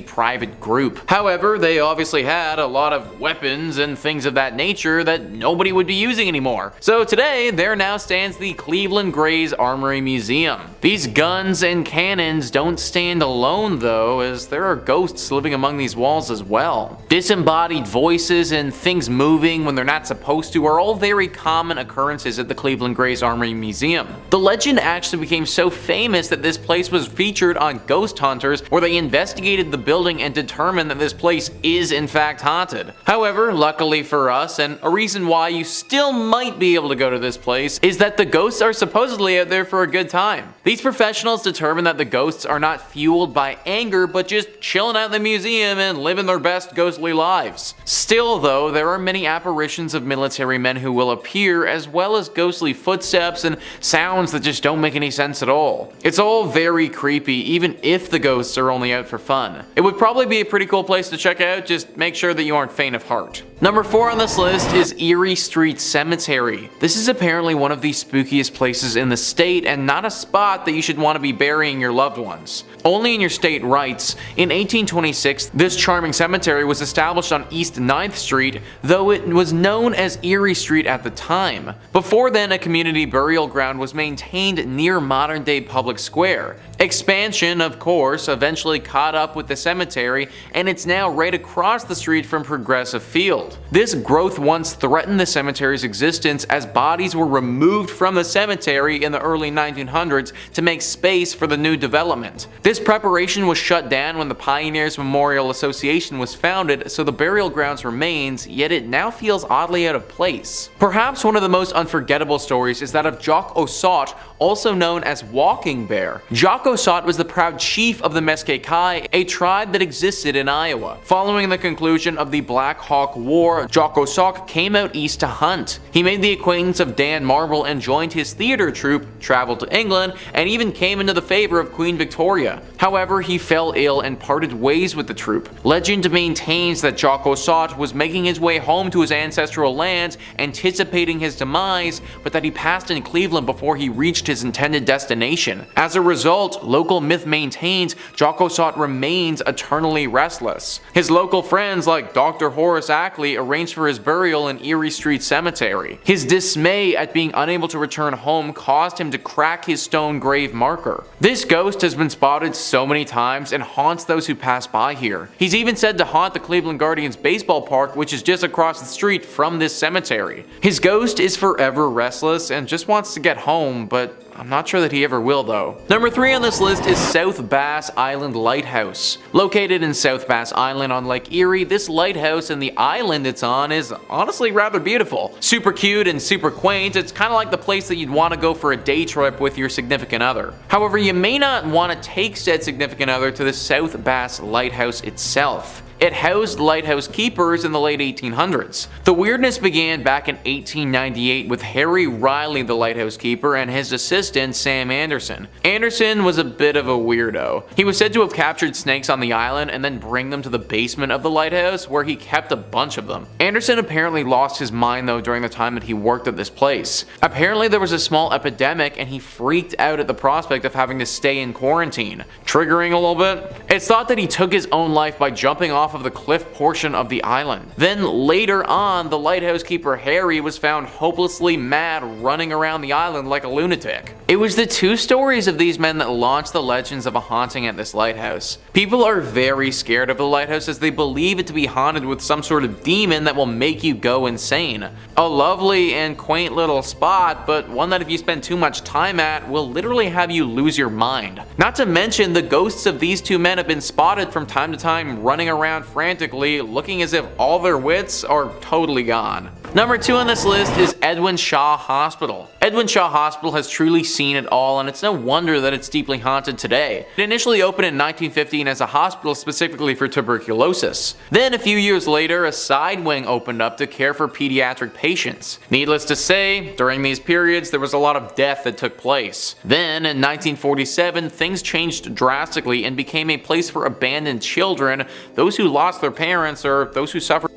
private group. However, they obviously had a lot of weapons and things of that nature that nobody would be using anymore. So today, there now stands the Cleveland Grays Armory Museum. These guns and cannons don't stand alone though, as there are ghosts living among these walls as well. Disembodied voices and things moving when they're not supposed to are all very common occurrences at the Cleveland Grays Armory Museum. The legend actually became so famous that this place was featured on Ghost Hunters, where they investigated the building and determined that this place is in fact haunted. However, luckily for us, and a reason why you still might be able to go to this place, is that the ghosts are supposedly out there for a good time. These professionals determined that the ghosts are not fueled by anger, but just chilling out in the museum and living their best ghostly lives. Still though, there are many apparitions of military men who will appear, as well as ghostly footsteps and sounds that just don't make any sense at all. It's all very creepy, even if the ghosts are only out for fun. It would probably be a pretty cool place to check out, just make sure that you aren't faint of heart. Number 4 on this list is Erie Street Cemetery. This is apparently one of the spookiest places in the state, and not a spot that you should want to be burying your loved ones. Only in your state rights. In 1826, this charming cemetery was established on East 9th Street, though it was known as Erie Street at the time. Before then, a community burial ground was maintained near modern-day Public Square. Expansion, of course, eventually caught up with the cemetery, and it's now right across the street from Progressive Field. This growth once threatened the cemetery's existence, as bodies were removed from the cemetery in the early 1900s to make space for the new development. This preparation was shut down when the Pioneers Memorial Association was founded, so the burial grounds remains, yet it now feels oddly out of place. Perhaps one of the most unforgettable stories is that of Jock Ossaut, also known as Walking Bear. Jock Ossaut was the proud chief of the Mesquite, a tribe that existed in Iowa. Following the conclusion of the Black Hawk War, Jock Ossaut came out east to hunt. He made the acquaintance of Dan Marble and joined his theater troupe, traveled to England, and even came into the favor of Queen Victoria. However, he fell ill and parted ways with the troupe. Legend maintains that Jock Ossaut was making his way home to his ancestral lands, anticipating his demise, but that he passed in Cleveland before he reached his intended destination. As a result, local myth maintains Jock Ossaut remains eternally restless. His local friends like Dr. Horace Ackley arranged for his burial in Erie Street Cemetery. His dismay at being unable to return home caused him to crack his stone grave marker. This ghost has been spotted so many times and haunts those who pass by here. He's even said to haunt the Cleveland Guardians baseball park, which is just across the street from this cemetery. His ghost is forever restless and just wants to get home, but I'm not sure that he ever will though. Number 3 on this list is South Bass Island Lighthouse. Located in South Bass Island on Lake Erie, this lighthouse and the island it's on is honestly rather beautiful. Super cute and super quaint. It's kind of like the place that you'd want to go for a day trip with your significant other. However, you may not want to take said significant other to the South Bass Lighthouse itself. It housed lighthouse keepers in the late 1800s. The weirdness began back in 1898 with Harry Riley, the lighthouse keeper, and his assistant Sam Anderson. Anderson was a bit of a weirdo. He was said to have captured snakes on the island and then bring them to the basement of the lighthouse, where he kept a bunch of them. Anderson apparently lost his mind though during the time that he worked at this place. Apparently there was a small epidemic and he freaked out at the prospect of having to stay in quarantine. Triggering a little bit? It's thought that he took his own life by jumping off of the cliff portion of the island. Then later on, the lighthouse keeper Harry was found hopelessly mad running around the island like a lunatic. It was the two stories of these men that launched the legends of a haunting at this lighthouse. People are very scared of the lighthouse as they believe it to be haunted with some sort of demon that will make you go insane. A lovely and quaint little spot, but one that if you spend too much time at will literally have you lose your mind. Not to mention the ghosts of these two men have been spotted from time to time running around frantically, looking as if all their wits are totally gone. Number 2 on this list is Edwin Shaw Hospital. Edwin Shaw Hospital has truly seen it all, and it's no wonder that it's deeply haunted today. It initially opened in 1915 as a hospital specifically for tuberculosis. Then a few years later, a side wing opened up to care for pediatric patients. Needless to say, during these periods there was a lot of death that took place. Then in 1947, things changed drastically and became a place for abandoned children, those who lost their parents, or those who suffered.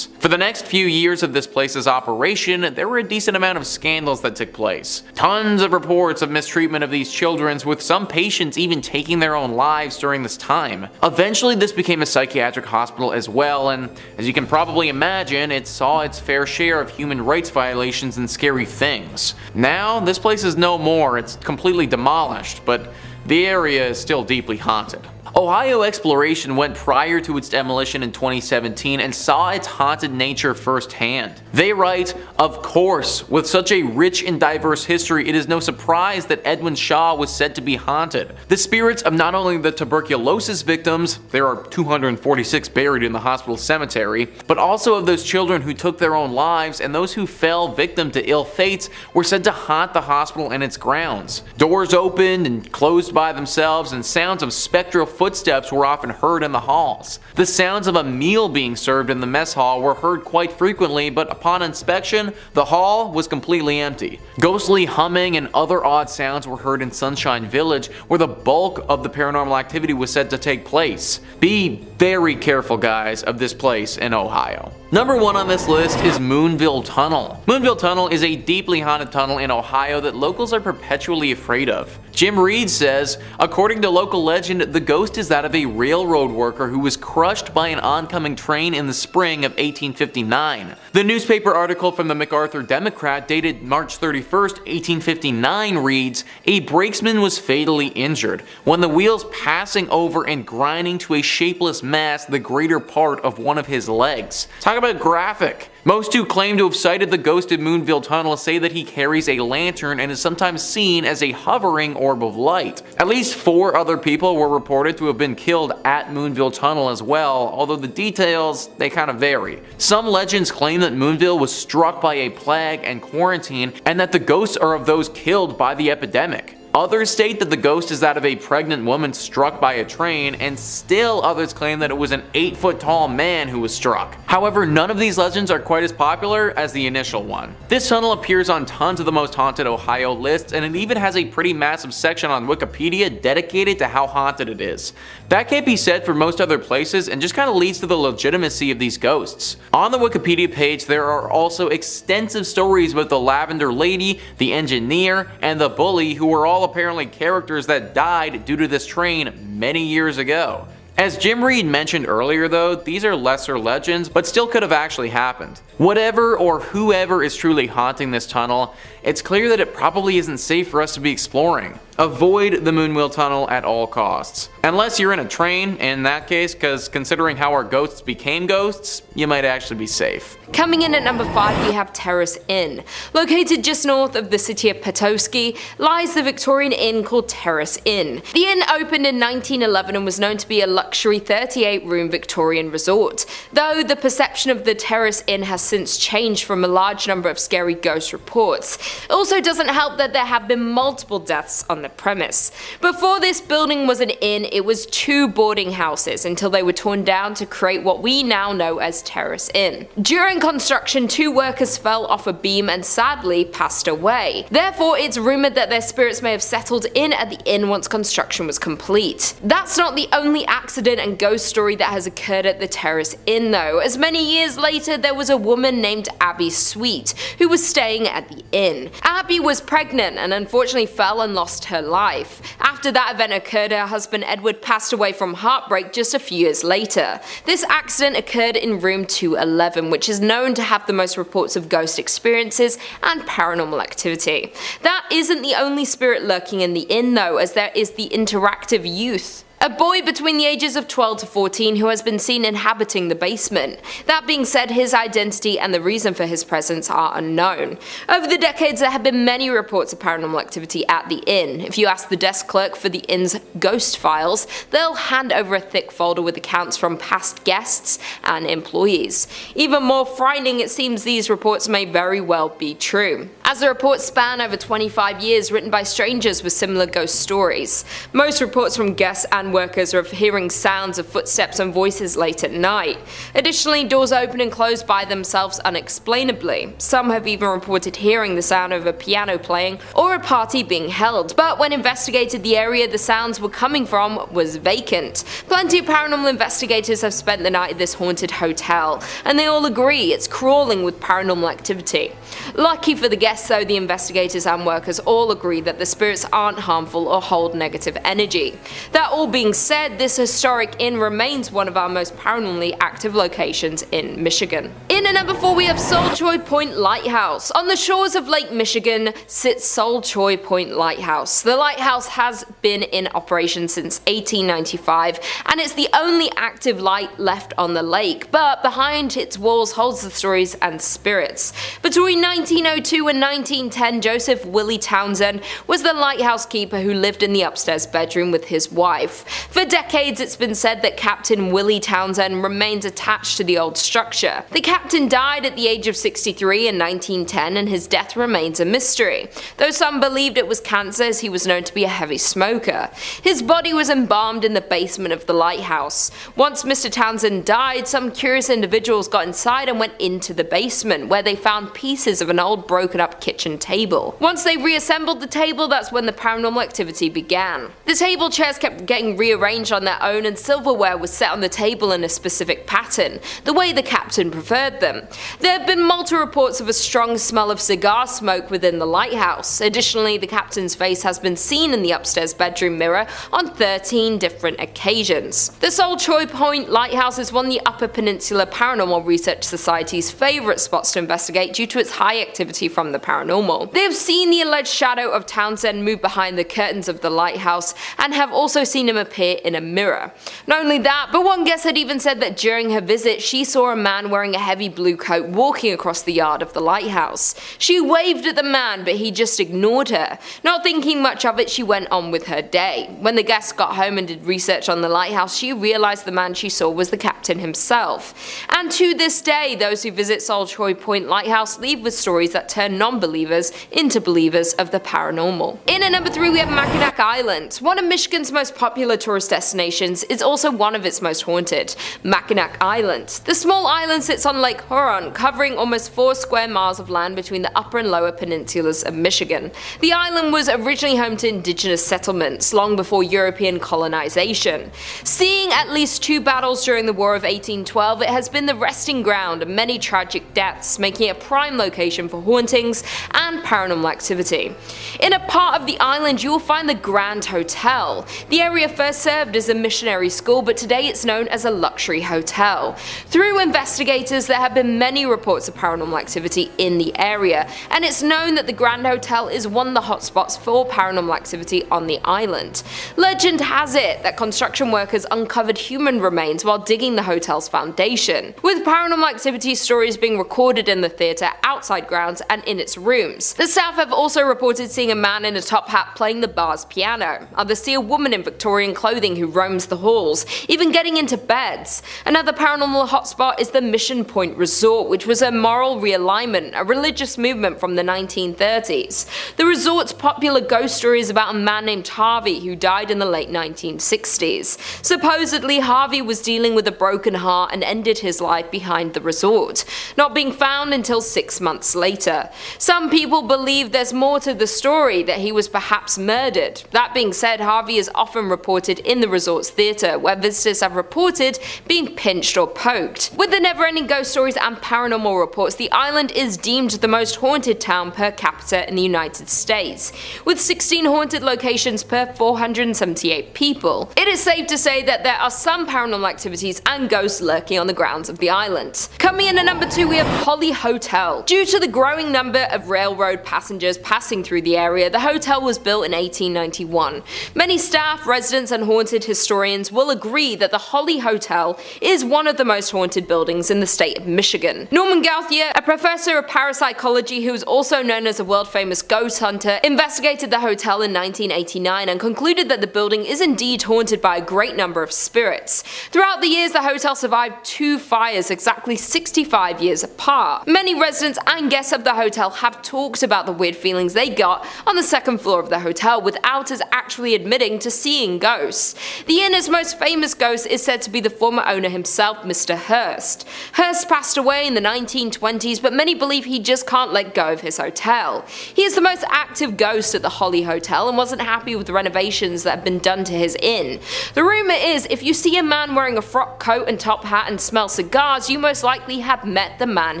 For the next few years of this place's operation, there were a decent amount of scandals that took place. Tons of reports of mistreatment of these children, with some patients even taking their own lives during this time. Eventually this became a psychiatric hospital as well, and as you can probably imagine, it saw its fair share of human rights violations and scary things. Now, this place is no more, it's completely demolished, but the area is still deeply haunted. Ohio Exploration went prior to its demolition in 2017 and saw its haunted nature firsthand. They write, "Of course, with such a rich and diverse history, it is no surprise that Edwin Shaw was said to be haunted. The spirits of not only the tuberculosis victims, there are 246 buried in the hospital cemetery, but also of those children who took their own lives and those who fell victim to ill fates were said to haunt the hospital and its grounds. Doors opened and closed by themselves, and sounds of spectral footsteps were often heard in the halls. The sounds of a meal being served in the mess hall were heard quite frequently, but upon inspection, the hall was completely empty. Ghostly humming and other odd sounds were heard in Sunshine Village, where the bulk of the paranormal activity was said to take place. Be very careful, guys, of this place in Ohio." Number 1 on this list is Moonville Tunnel. Moonville Tunnel is a deeply haunted tunnel in Ohio that locals are perpetually afraid of. Jim Reed says, according to local legend, the ghost is that of a railroad worker who was crushed by an oncoming train in the spring of 1859. The newspaper article from the MacArthur Democrat dated March 31st, 1859 reads, "A brakesman was fatally injured when the wheels passing over and grinding to a shapeless mass the greater part of one of his legs." Talk about graphic. Most who claim to have sighted the ghost in Moonville Tunnel say that he carries a lantern and is sometimes seen as a hovering orb of light. At least 4 other people were reported to have been killed at Moonville Tunnel as well, although the details, they kind of vary. Some legends claim that Moonville was struck by a plague and quarantine, and that the ghosts are of those killed by the epidemic. Others state that the ghost is that of a pregnant woman struck by a train, and still others claim that it was an 8-foot tall man who was struck. However, none of these legends are quite as popular as the initial one. This tunnel appears on tons of the most haunted Ohio lists, and it even has a pretty massive section on Wikipedia dedicated to how haunted it is. That can't be said for most other places, and just kind of leads to the legitimacy of these ghosts. On the Wikipedia page, there are also extensive stories about the Lavender Lady, the engineer, and the bully, who were all apparently characters that died due to this train many years ago. As Jim Reed mentioned earlier though, these are lesser legends, but still could have actually happened. Whatever or whoever is truly haunting this tunnel, it's clear that it probably isn't safe for us to be exploring. Avoid the Moonville Tunnel at all costs. Unless you're in a train, in that case, because considering how our ghosts became ghosts, you might actually be safe. Coming in at number 5, we have Terrace Inn. Located just north of the city of Petoskey lies the Victorian inn called Terrace Inn. The inn opened in 1911 and was known to be a luxury 38-room Victorian resort, though the perception of the Terrace Inn has since changed from a large number of scary ghost reports. It also doesn't help that there have been multiple deaths on the premise. Before this building was an inn, it was 2 boarding houses until they were torn down to create what we now know as Terrace Inn. During construction, 2 workers fell off a beam and sadly passed away. Therefore, it's rumored that their spirits may have settled in at the inn once construction was complete. That's not the only accident and ghost story that has occurred at the Terrace Inn though, as many years later there was a woman named Abby Sweet who was staying at the inn. Abby was pregnant and unfortunately fell and lost her life. After that event occurred, her husband Edward passed away from heartbreak just a few years later. This accident occurred in room 211, which is known to have the most reports of ghost experiences and paranormal activity. That isn't the only spirit lurking in the inn though, as there is the interactive youth. a boy between the ages of 12 to 14 who has been seen inhabiting the basement. That being said, his identity and the reason for his presence are unknown. Over the decades, there have been many reports of paranormal activity at the inn. If you ask the desk clerk for the inn's ghost files, they'll hand over a thick folder with accounts from past guests and employees. Even more frightening, it seems these reports may very well be true, as the reports span over 25 years, written by strangers with similar ghost stories. Most reports from guests and workers are of hearing sounds of footsteps and voices late at night. Additionally, doors open and close by themselves unexplainably. Some have even reported hearing the sound of a piano playing or a party being held, but when investigated, the area the sounds were coming from was vacant. Plenty of paranormal investigators have spent the night at this haunted hotel, and they all agree it's crawling with paranormal activity. Lucky for the guests though, the investigators and workers all agree that the spirits aren't harmful or hold negative energy. That all being said, this historic inn remains one of our most paranormally active locations in Michigan. In at number 4 we have Solchoy Point Lighthouse. On the shores of Lake Michigan sits Solchoy Point Lighthouse. The lighthouse has been in operation since 1895 and it's the only active light left on the lake, but behind its walls holds the stories and spirits. Between 1902 and 1910, Joseph Willie Townsend was the lighthouse keeper who lived in the upstairs bedroom with his wife. For decades it's been said that Captain Willie Townsend remains attached to the old structure. The captain died at the age of 63 in 1910 and his death remains a mystery, though some believed it was cancer as he was known to be a heavy smoker. His body was embalmed in the basement of the lighthouse. Once Mr. Townsend died, some curious individuals got inside and went into the basement, where they found pieces of an old broken up kitchen table. Once they reassembled the table, that's when the paranormal activity began. The table chairs kept getting rearranged on their own and silverware was set on the table in a specific pattern, the way the captain preferred them. There have been multiple reports of a strong smell of cigar smoke within the lighthouse. Additionally, the captain's face has been seen in the upstairs bedroom mirror on 13 different occasions. The Solchoy Point Lighthouse is one of the Upper Peninsula Paranormal Research Society's favourite spots to investigate due to its high activity from the paranormal. They have seen the alleged shadow of Townsend move behind the curtains of the lighthouse and have also seen him appear in a mirror. Not only that, but one guest had even said that during her visit she saw a man wearing a heavy blue coat walking across the yard of the lighthouse. She waved at the man, but he just ignored her. Not thinking much of it, she went on with her day. When the guest got home and did research on the lighthouse, she realized the man she saw was the captain himself. And to this day, those who visit Solchoy Point Lighthouse leave with stories that turn non-believers into believers of the paranormal. In at number 3 we have Mackinac Island. One of Michigan's most popular tourist destinations is also one of its most haunted, Mackinac Island. The small island sits on Lake Huron, covering almost 4 square miles of land between the upper and lower peninsulas of Michigan. The island was originally home to indigenous settlements long before European colonization. Seeing at least 2 battles during the War of 1812, it has been the resting ground of many tragic deaths, making it a prime location for hauntings and paranormal activity. In a part of the island you will find the Grand Hotel. The area first served as a missionary school, but today it's known as a luxury hotel. Through investigators, there have been many reports of paranormal activity in the area, and it's known that the Grand Hotel is one of the hotspots for paranormal activity on the island. Legend has it that construction workers uncovered human remains while digging the hotel's foundation, with paranormal activity stories being recorded in the theatre, outside grounds, and in its rooms. The staff have also reported seeing a man in a top hat playing the bar's piano. Others see a woman in Victorian clothing who roams the halls, even getting into beds. Another paranormal hotspot is the Mission Point Resort, which was a moral realignment, a religious movement from the 1930s. The resort's popular ghost story is about a man named Harvey who died in the late 1960s. Supposedly, Harvey was dealing with a broken heart and ended his life behind the resort, not being found until 6 months later. Some people believe there's more to the story, that he was perhaps murdered. That being said, Harvey is often reported in the resort's theatre, where visitors have reported being pinched or poked. With the never-ending ghost stories and paranormal reports, the island is deemed the most haunted town per capita in the United States, with 16 haunted locations per 478 people. It is safe to say that there are some paranormal activities and ghosts lurking on the grounds of the island. Coming in at number 2 we have Holly Hotel. Due to the growing number of railroad passengers passing through the area, the hotel was built in 1891. Many staff, residents and haunted historians will agree that the Holly Hotel is one of the most haunted buildings in the state of Michigan. Norman Gauthier, a professor of parapsychology who is also known as a world-famous ghost hunter, investigated the hotel in 1989 and concluded that the building is indeed haunted by a great number of spirits. Throughout the years, the hotel survived 2 fires exactly 65 years apart. Many residents and guests of the hotel have talked about the weird feelings they got on the second floor of the hotel without us actually admitting to seeing ghosts. The inn's most famous ghost is said to be the former owner himself, Mr. Hurst. Hurst passed away in the 1920s, but many believe he just can't let go of his hotel. He is the most active ghost at the Holly Hotel and wasn't happy with the renovations that have been done to his inn. The rumor is if you see a man wearing a frock coat and top hat and smell cigars, you most likely have met the man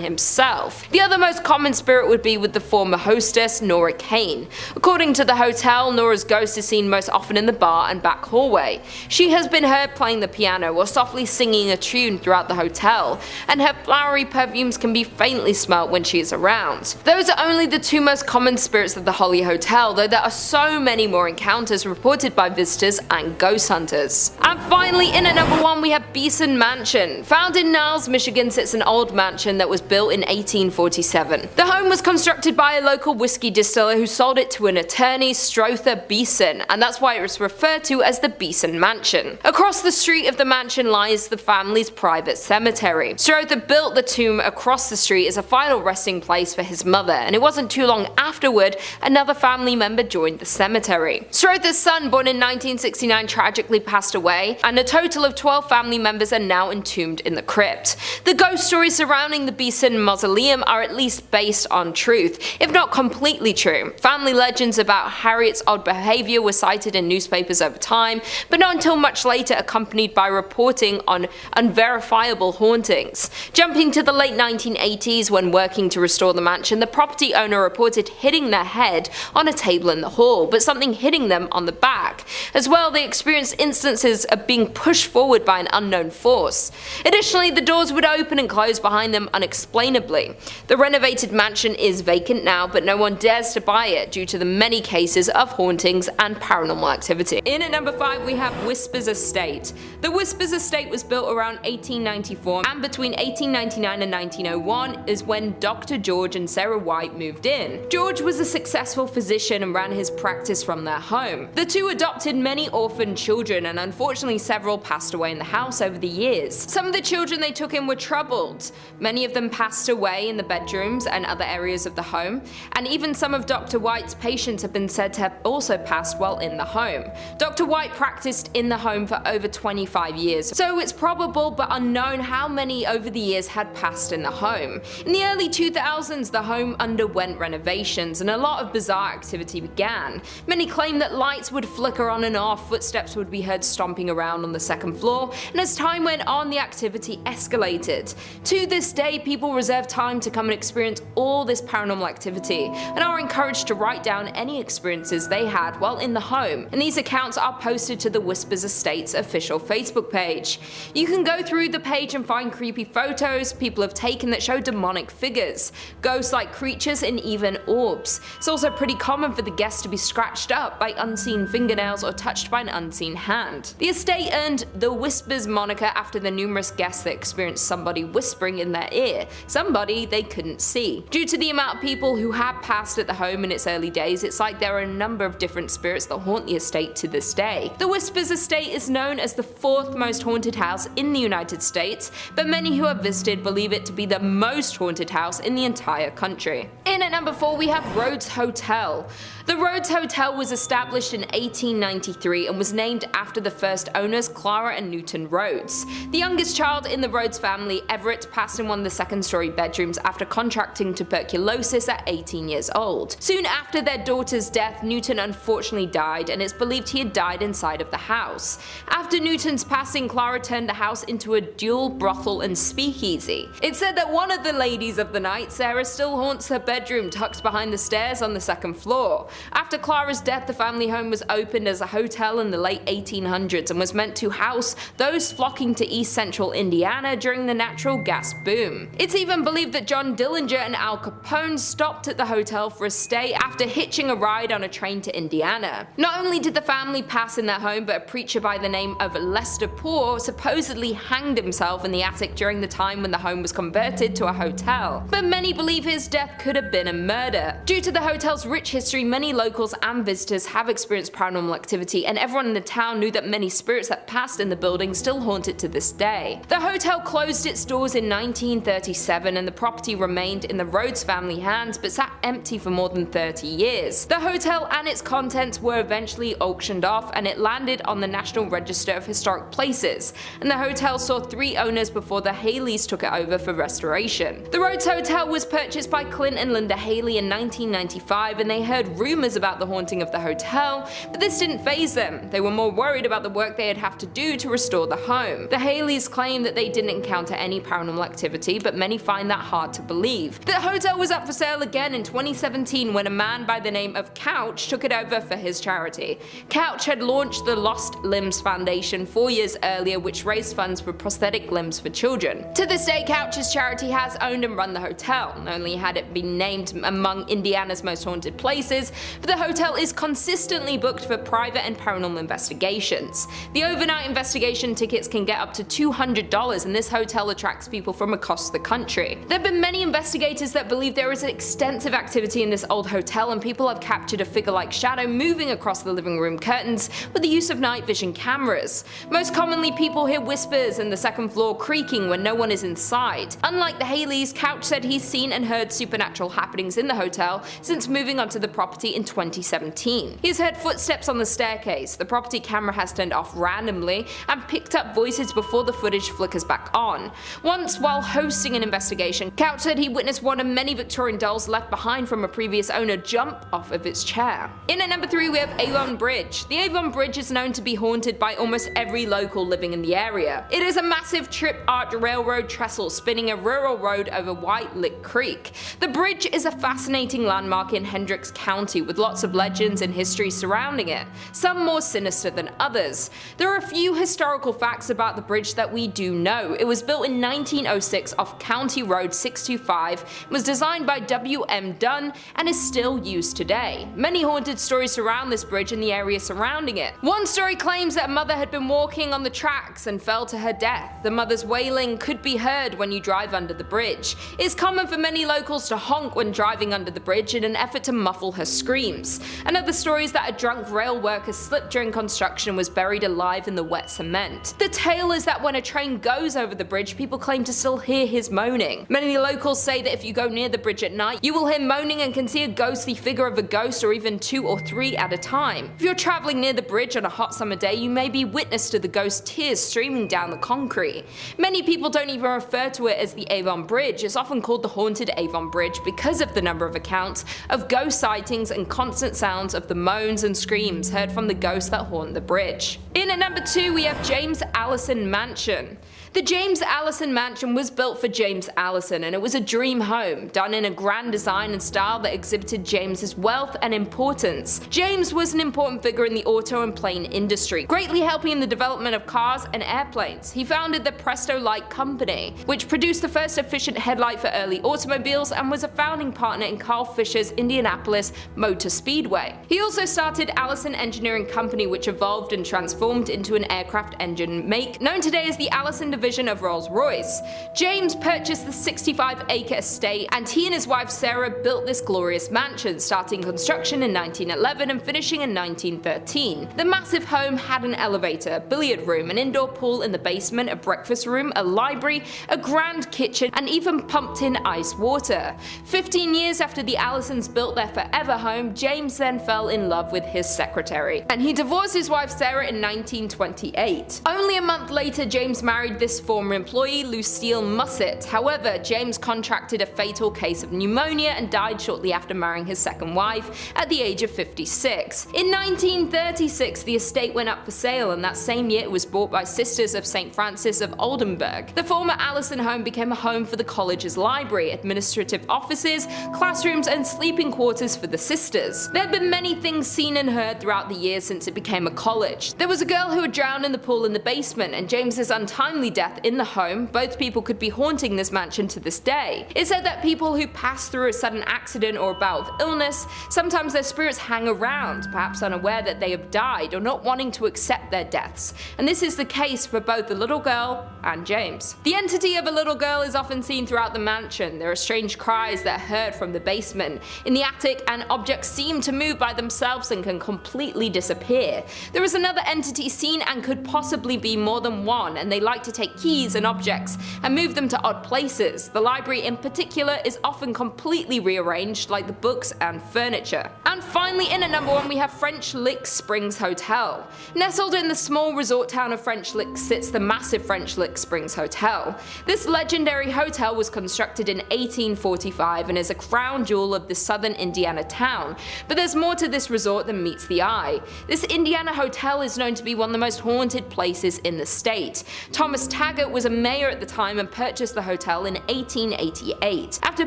himself. The other most common spirit would be with the former hostess, Nora Kane. According to the hotel, Nora's ghost is seen most often in the bar and back hallway. She has been heard playing the piano or softly singing a tune throughout the hotel, and her flowery perfumes can be faintly smelt when she is around. Those are only the 2 most common spirits of the Holly Hotel, though there are so many more encounters reported by visitors and ghost hunters. And finally, in at number 1 we have Beeson Mansion. Found in Niles, Michigan sits an old mansion that was built in 1847. The home was constructed by a local whiskey distiller who sold it to an attorney, Strother Beeson, and that's why it was referred to as the Beeson Mansion. Across the street of the mansion lies the family's private cemetery. Strother built the tomb across the street as a final resting place for his mother, and it wasn't too long afterward another family member joined the cemetery. Strother's son, born in 1969, tragically passed away, and a total of 12 family members are now entombed in the crypt. The ghost stories surrounding the Beeson Mausoleum are at least based on truth, if not completely true. Family legends about Harriet's odd behavior were cited in newspapers over time, but not until much later, accompanied by reporting on unverifiable hauntings. Jumping to the late 1980s, when working to restore the mansion, the property owner reported hitting their head on a table in the hall, but something hitting them on the back. As well, they experienced instances of being pushed forward by an unknown force. Additionally, the doors would open and close behind them unexplainably. The renovated mansion is vacant now, but no one dares to buy it due to the many cases of hauntings and paranormal activity. In at number 5 we have Whispers Estate. The Whispers Estate was built around 1894, and between 1899 and 1901 is when Dr. George and Sarah White moved in. George was a successful physician and ran his practice from their home. The two adopted many orphaned children, and unfortunately several passed away in the house over the years. Some of the children they took in were troubled. Many of them passed away in the bedrooms and other areas of the home, and even some of Dr. White's patients have been said to have also passed while in the home. Dr. White practiced in the home for over 25 years, so it's probable but unknown how many over the years had passed in the home. In the early 2000s, the home underwent renovations and a lot of bizarre activity began. Many claim that lights would flicker on and off, footsteps would be heard stomping around on the second floor, and as time went on, the activity escalated. To this day, people reserve time to come and experience all this paranormal activity, and are encouraged to write down any experiences they had while in the home, and these accounts are posted to the Whispers Estate's official Facebook page. You can go through the page and find creepy photos people have taken that show demonic figures, ghost-like creatures, and even orbs. It's also pretty common for the guests to be scratched up by unseen fingernails or touched by an unseen hand. The estate earned the Whispers moniker after the numerous guests that experienced somebody whispering in their ear, somebody they couldn't see. Due to the amount of people who have passed at the home in its early days, it's like there are a number of different spirits that haunt the estate to this day. The Whispers Estate is known as the 4th most haunted house in the United States, but many who have visited believe it to be the most haunted house in the entire country. In at number 4 we have Rhodes Hotel. The Rhodes Hotel was established in 1893 and was named after the first owners, Clara and Newton Rhodes. The youngest child in the Rhodes family, Everett, passed in one of the second-story bedrooms after contracting tuberculosis at 18 years old. Soon after their daughter's death, Newton unfortunately died, and it's believed he had died inside of the house. After Newton's passing, Clara turned the house into a dual brothel and speakeasy. It's said that one of the ladies of the night, Sarah, still haunts her bedroom tucked behind the stairs on the second floor. After Clara's death, the family home was opened as a hotel in the late 1800s and was meant to house those flocking to East Central Indiana during the natural gas boom. It's even believed that John Dillinger and Al Capone stopped at the hotel for a stay after hitching a ride on a train to Indiana. Not only did the family pass pass in their home, but a preacher by the name of Lester Poor supposedly hanged himself in the attic during the time when the home was converted to a hotel. But many believe his death could have been a murder. Due to the hotel's rich history, many locals and visitors have experienced paranormal activity, and everyone in the town knew that many spirits that passed in the building still haunt it to this day. The hotel closed its doors in 1937, and the property remained in the Rhodes family hands but sat empty for more than 30 years. The hotel and its contents were eventually auctioned off, and it landed on the National Register of Historic Places, and the hotel saw 3 owners before the Haleys took it over for restoration. The Rhodes Hotel was purchased by Clint and Linda Haley in 1995, and they heard rumors about the haunting of the hotel, but this didn't faze them. They were more worried about the work they'd have to do to restore the home. The Haleys claim that they didn't encounter any paranormal activity, but many find that hard to believe. The hotel was up for sale again in 2017 when a man by the name of Couch took it over for his charity. Couch had launched the Lost Limbs Foundation 4 years earlier, which raised funds for prosthetic limbs for children. To this day, Couch's charity has owned and run the hotel. Not only had it been named among Indiana's most haunted places, but the hotel is consistently booked for private and paranormal investigations. The overnight investigation tickets can get up to $200, and this hotel attracts people from across the country. There have been many investigators that believe there is extensive activity in this old hotel, and people have captured a figure-like shadow moving across the living room curtains with the use of night vision cameras. Most commonly, people hear whispers and the second floor creaking when no one is inside. Unlike the Haleys, Couch said he's seen and heard supernatural happenings in the hotel since moving onto the property in 2017. He's heard footsteps on the staircase, the property camera has turned off randomly, and picked up voices before the footage flickers back on. Once, while hosting an investigation, Couch said he witnessed one of many Victorian dolls left behind from a previous owner jump off of its chair. In at number 3 we have Avon Bridge. The Avon Bridge is known to be haunted by almost every local living in the area. It is a massive trip-arch railroad trestle spinning a rural road over White Lick Creek. The bridge is a fascinating landmark in Hendricks County with lots of legends and history surrounding it, some more sinister than others. There are a few historical facts about the bridge that we do know. It was built in 1906 off County Road 625, was designed by W.M. Dunn, and is still used today. Many haunted stories surround this bridge and the area surrounding it. One story claims that a mother had been walking on the tracks and fell to her death. The mother's wailing could be heard when you drive under the bridge. It's common for many locals to honk when driving under the bridge in an effort to muffle her screams. Another story is that a drunk rail worker slipped during construction and was buried alive in the wet cement. The tale is that when a train goes over the bridge, people claim to still hear his moaning. Many locals say that if you go near the bridge at night, you will hear moaning and can see a ghostly figure of a ghost, or even 2 or 3 at a time. If you're traveling near the bridge on a hot summer day, you may be witness to the ghost tears streaming down the concrete. Many people don't even refer to it as the Avon Bridge. It's often called the Haunted Avon Bridge because of the number of accounts of ghost sightings and constant sounds of the moans and screams heard from the ghosts that haunt the bridge. In at number 2 we have James Allison Mansion. The James Allison Mansion was built for James Allison, and it was a dream home, done in a grand design and style that exhibited James's wealth and importance. James was an important figure in the auto and plane industry, greatly helping in the development of cars and airplanes. He founded the Presto Light Company, which produced the first efficient headlight for early automobiles, and was a founding partner in Carl Fisher's Indianapolis Motor Speedway. He also started Allison Engineering Company, which evolved and transformed into an aircraft engine make known today as the Allison division of Rolls-Royce. James purchased the 65-acre estate, and he and his wife Sarah built this glorious mansion, starting construction in 1911 and finishing in 1913. The massive home had an elevator, a billiard room, an indoor pool in the basement, a breakfast room, a library, a grand kitchen, and even pumped-in ice water. 15 years after the Allisons built their forever home, James then fell in love with his secretary, and he divorced his wife Sarah in 1928. Only a month later, James married this former employee, Lucille Musset. However, James contracted a fatal case of pneumonia and died shortly after marrying his second wife at the age of 56. In 1936, the estate went up for sale, and that same year it was bought by Sisters of St. Francis of Oldenburg. The former Allison home became a home for the college's library, administrative offices, classrooms, and sleeping quarters for the sisters. There have been many things seen and heard throughout the years since it became a college. There was a girl who had drowned in the pool in the basement, and James's untimely death death in the home, both people could be haunting this mansion to this day. It's said that people who pass through a sudden accident or a bout of illness, sometimes their spirits hang around, perhaps unaware that they have died or not wanting to accept their deaths, and this is the case for both the little girl and James. The entity of a little girl is often seen throughout the mansion. There are strange cries that are heard from the basement, in the attic, and objects seem to move by themselves and can completely disappear. There is another entity seen and could possibly be more than one, and they like to take keys and objects and move them to odd places. The library in particular is often completely rearranged, like the books and furniture. And finally, in at number 1 we have French Lick Springs Hotel. Nestled in the small resort town of French Lick sits the massive French Lick Springs Hotel. This legendary hotel was constructed in 1845 and is a crown jewel of the southern Indiana town, but there's more to this resort than meets the eye. This Indiana hotel is known to be one of the most haunted places in the state. Thomas Taggart was a mayor at the time and purchased the hotel in 1888. After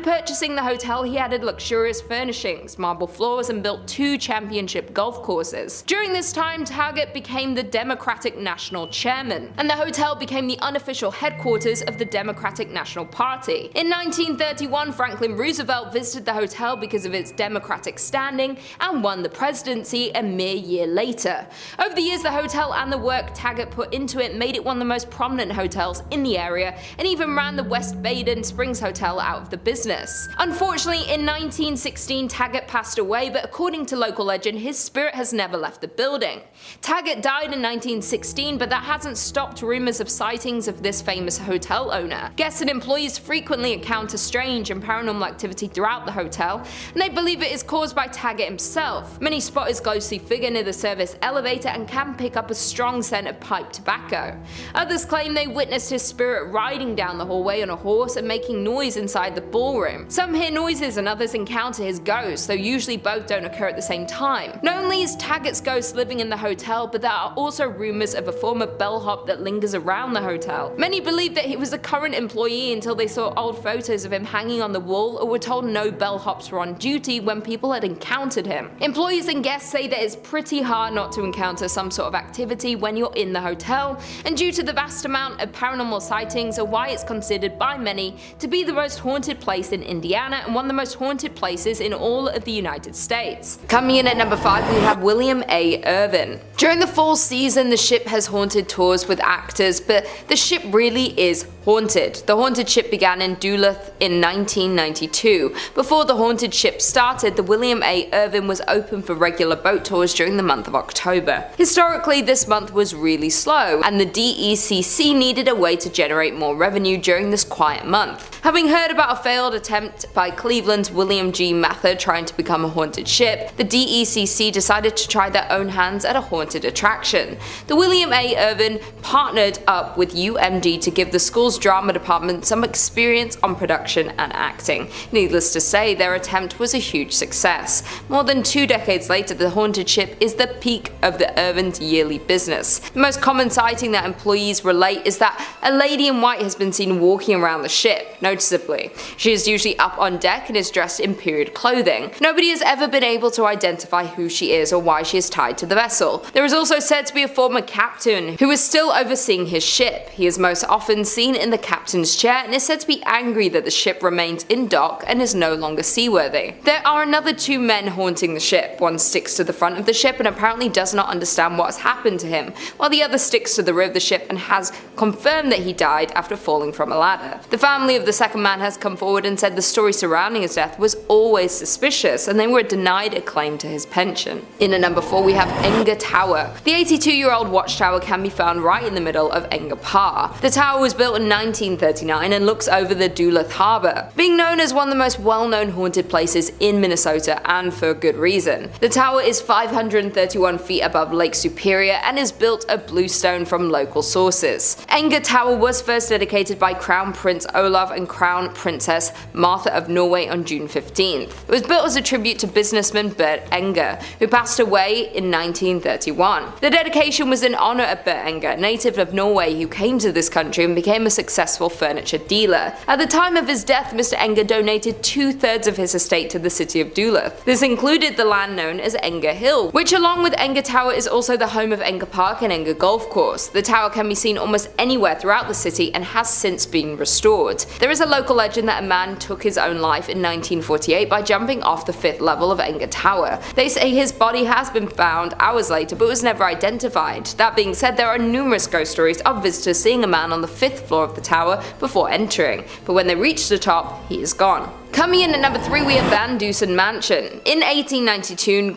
purchasing the hotel, he added luxurious furnishings, marble floors, and built 2 championship golf courses. During this time, Taggart became the Democratic National Chairman, and the hotel became the unofficial headquarters of the Democratic National Party. In 1931, Franklin Roosevelt visited the hotel because of its Democratic standing and won the presidency a mere year later. Over the years, the hotel and the work Taggart put into it made it one of the most prominent hotels in the area, and even ran the West Baden Springs Hotel out of the business. Unfortunately, in 1916, Taggart passed away, but according to local legend, his spirit has never left the building. Taggart died in 1916, but that hasn't stopped rumors of sightings of this famous hotel owner. Guests and employees frequently encounter strange and paranormal activity throughout the hotel, and they believe it is caused by Taggart himself. Many spot his ghostly figure near the service elevator and can pick up a strong scent of pipe tobacco. Others claim they witnessed his spirit riding down the hallway on a horse and making noise inside the ballroom. Some hear noises and others encounter his ghost, though usually both don't occur at the same time. Not only is Taggart's ghost living in the hotel, but there are also rumors of a former bellhop that lingers around the hotel. Many believe that he was a current employee until they saw old photos of him hanging on the wall, or were told no bellhops were on duty when people had encountered him. Employees and guests say that it's pretty hard not to encounter some sort of activity when you're in the hotel, and due to the vast amount of paranormal sightings are why it's considered by many to be the most haunted place in Indiana and one of the most haunted places in all of the United States. Coming in at number 5 we have William A. Irvin. During the fall season, the ship has haunted tours with actors, but the ship really is haunted. The haunted ship began in Duluth in 1992. Before the haunted ship started, the William A. Irvin was open for regular boat tours during the month of October. Historically, this month was really slow, and the DECC needed a way to generate more revenue during this quiet month. Having heard about a failed attempt by Cleveland's William G. Mather trying to become a haunted ship, the DECC decided to try their own hands at a haunted attraction. The William A. Irvin partnered up with UMD to give the school's drama department some experience on production and acting. Needless to say, their attempt was a huge success. More than 2 decades later, the haunted ship is the peak of the Irvin's yearly business. The most common sighting that employees relate is that a lady in white has been seen walking around the ship, noticeably. She is usually up on deck and is dressed in period clothing. Nobody has ever been able to identify who she is or why she is tied to the vessel. There is also said to be a former captain who is still overseeing his ship. He is most often seen in the captain's chair and is said to be angry that the ship remains in dock and is no longer seaworthy. There are another 2 men haunting the ship. One sticks to the front of the ship and apparently does not understand what has happened to him, while the other sticks to the rear of the ship and has confirmed that he died after falling from a ladder. The family of the second man has come forward and said the story surrounding his death was always suspicious and they were denied a claim to his pension. In at number 4 we have Enger Tower. The 82-year-old watchtower can be found right in the middle of Enger Park. The tower was built in 1939 and looks over the Duluth Harbor, being known as one of the most well-known haunted places in Minnesota, and for good reason. The tower is 531 feet above Lake Superior and is built of bluestone from local sources. Enger Tower was first dedicated by Crown Prince Olav and Crown Princess Martha of Norway on June 15th. It was built as a tribute to businessman Bert Enger, who passed away in 1931. The dedication was in honor of Bert Enger, a native of Norway who came to this country and became a successful furniture dealer. At the time of his death, Mr. Enger donated 2/3 of his estate to the city of Duluth. This included the land known as Enger Hill, which along with Enger Tower is also the home of Enger Park and Enger Golf Course. The tower can be seen almost anywhere throughout the city and has since been restored. There is a local legend that a man took his own life in 1948 by jumping off the 5th level of Enger Tower. They say his body has been found hours later but was never identified. That being said, there are numerous ghost stories of visitors seeing a man on the 5th floor of the tower before entering, but when they reach the top, he is gone. Coming in at number 3, we have Van Dusen Mansion. In 1892,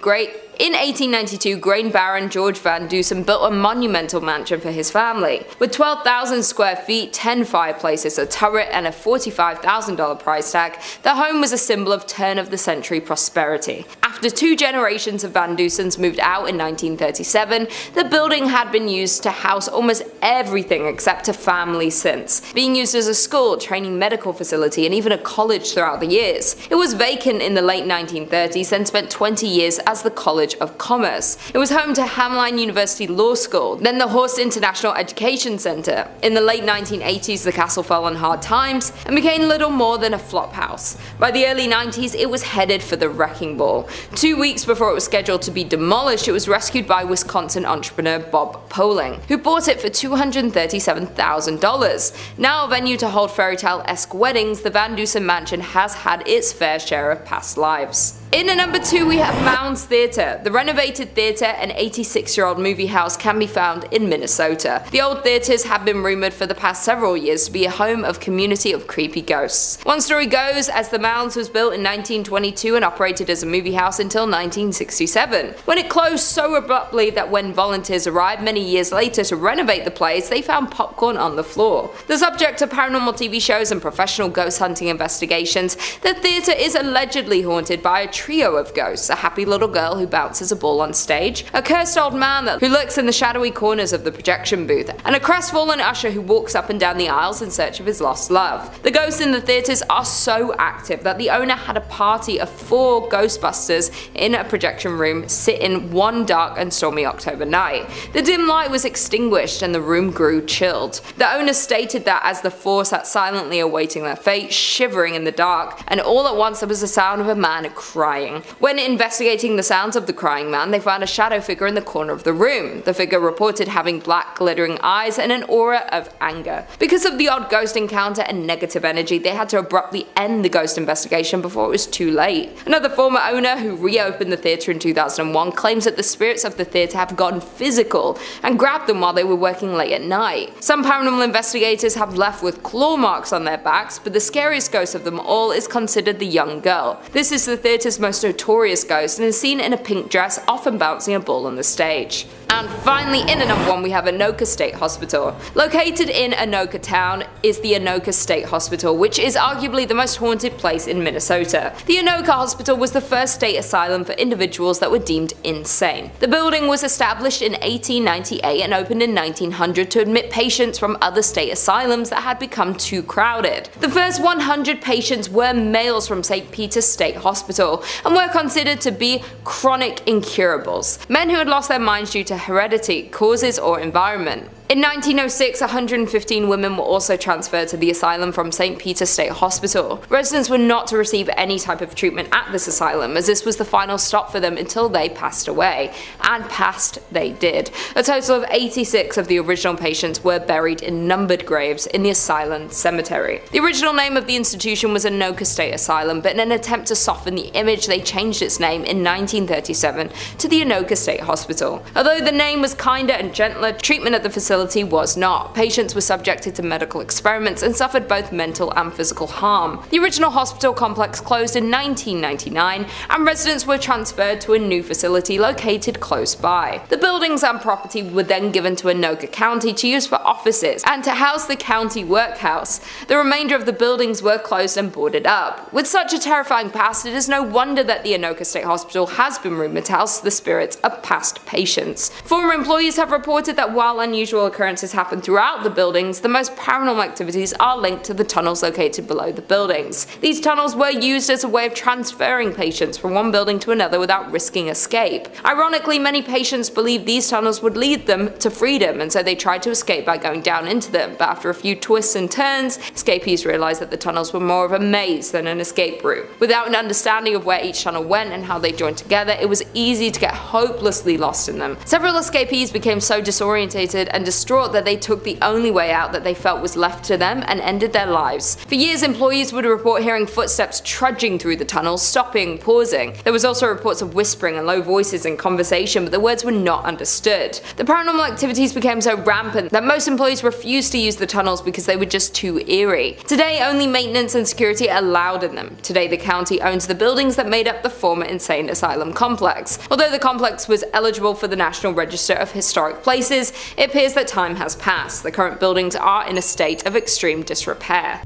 grain baron George Van Dusen built a monumental mansion for his family. With 12,000 square feet, 10 fireplaces, a turret, and a $45,000 price tag, the home was a symbol of turn-of-the-century prosperity. After 2 generations of Van Dusens moved out in 1937, the building had been used to house almost everything except a family since, being used as a school, training medical facility, and even a college throughout the years. It was vacant in the late 1930s and spent 20 years as the College of Commerce. It was home to Hamline University Law School, then the Horst International Education Center. In the late 1980s, the castle fell on hard times and became little more than a flop house. By the early 90s, it was headed for the wrecking ball. 2 weeks before it was scheduled to be demolished, it was rescued by Wisconsin entrepreneur Bob Poling, who bought it for $237,000. Now a venue to hold fairytale-esque weddings, the Van Dusen Mansion has had its fair share of past lives. In at number 2, we have Mounds Theater. The renovated theater, an 86-year-old movie house, can be found in Minnesota. The old theaters have been rumored for the past several years to be a home of community of creepy ghosts. One story goes, as the Mounds was built in 1922 and operated as a movie house until 1967, when it closed so abruptly that when volunteers arrived many years later to renovate the place, they found popcorn on the floor. The subject of paranormal TV shows and professional ghost hunting investigations, the theater is allegedly haunted by a trio of ghosts: a happy little girl who bounces a ball on stage, a cursed old man who lurks in the shadowy corners of the projection booth, and a crestfallen usher who walks up and down the aisles in search of his lost love. The ghosts in the theaters are so active that the owner had a party of 4 Ghostbusters in a projection room sit in one dark and stormy October night. The dim light was extinguished and the room grew chilled. The owner stated that as the 4 sat silently awaiting their fate, shivering in the dark, and all at once there was the sound of a man crying. When investigating the sounds of the crying man, they found a shadow figure in the corner of the room. The figure reported having black glittering eyes and an aura of anger. Because of the odd ghost encounter and negative energy, they had to abruptly end the ghost investigation before it was too late. Another former owner, who reopened the theatre in 2001, claims that the spirits of the theatre have gotten physical and grabbed them while they were working late at night. Some paranormal investigators have left with claw marks on their backs, but the scariest ghost of them all is considered the young girl. This is the theatre's most notorious ghost and is seen in a pink dress, often bouncing a ball on the stage. And finally, in at number 1, we have Anoka State Hospital. Located in Anoka Town is the Anoka State Hospital, which is arguably the most haunted place in Minnesota. The Anoka Hospital was the first state asylum for individuals that were deemed insane. The building was established in 1898 and opened in 1900 to admit patients from other state asylums that had become too crowded. The first 100 patients were males from St. Peter's State Hospital and were considered to be chronic incurables, men who had lost their minds due to heredity, causes, or environment. In 1906, 115 women were also transferred to the asylum from St. Peter's State Hospital. Residents were not to receive any type of treatment at this asylum, as this was the final stop for them until they passed away. And passed they did. A total of 86 of the original patients were buried in numbered graves in the asylum cemetery. The original name of the institution was Anoka State Asylum, but in an attempt to soften the image, they changed its name in 1937 to the Anoka State Hospital. Although the name was kinder and gentler, treatment at the facility was not. Patients were subjected to medical experiments and suffered both mental and physical harm. The original hospital complex closed in 1999 and residents were transferred to a new facility located close by. The buildings and property were then given to Anoka County to use for offices and to house the county workhouse. The remainder of the buildings were closed and boarded up. With such a terrifying past, it is no wonder that the Anoka State Hospital has been rumored to house the spirits of past patients. Former employees have reported that while unusual unusual occurrences happen throughout the buildings, the most paranormal activities are linked to the tunnels located below the buildings. These tunnels were used as a way of transferring patients from one building to another without risking escape. Ironically, many patients believed these tunnels would lead them to freedom, and so they tried to escape by going down into them, but after a few twists and turns, escapees realized that the tunnels were more of a maze than an escape route. Without an understanding of where each tunnel went and how they joined together, it was easy to get hopelessly lost in them. Several escapees became so disorientated and distraught that they took the only way out that they felt was left to them and ended their lives. For years, employees would report hearing footsteps trudging through the tunnels, stopping, pausing. There was also reports of whispering and low voices in conversation, but the words were not understood. The paranormal activities became so rampant that most employees refused to use the tunnels because they were just too eerie. Today, only maintenance and security are allowed in them. Today, the county owns the buildings that made up the former insane asylum complex. Although the complex was eligible for the National Register of Historic Places, it appears that time has passed. The current buildings are in a state of extreme disrepair.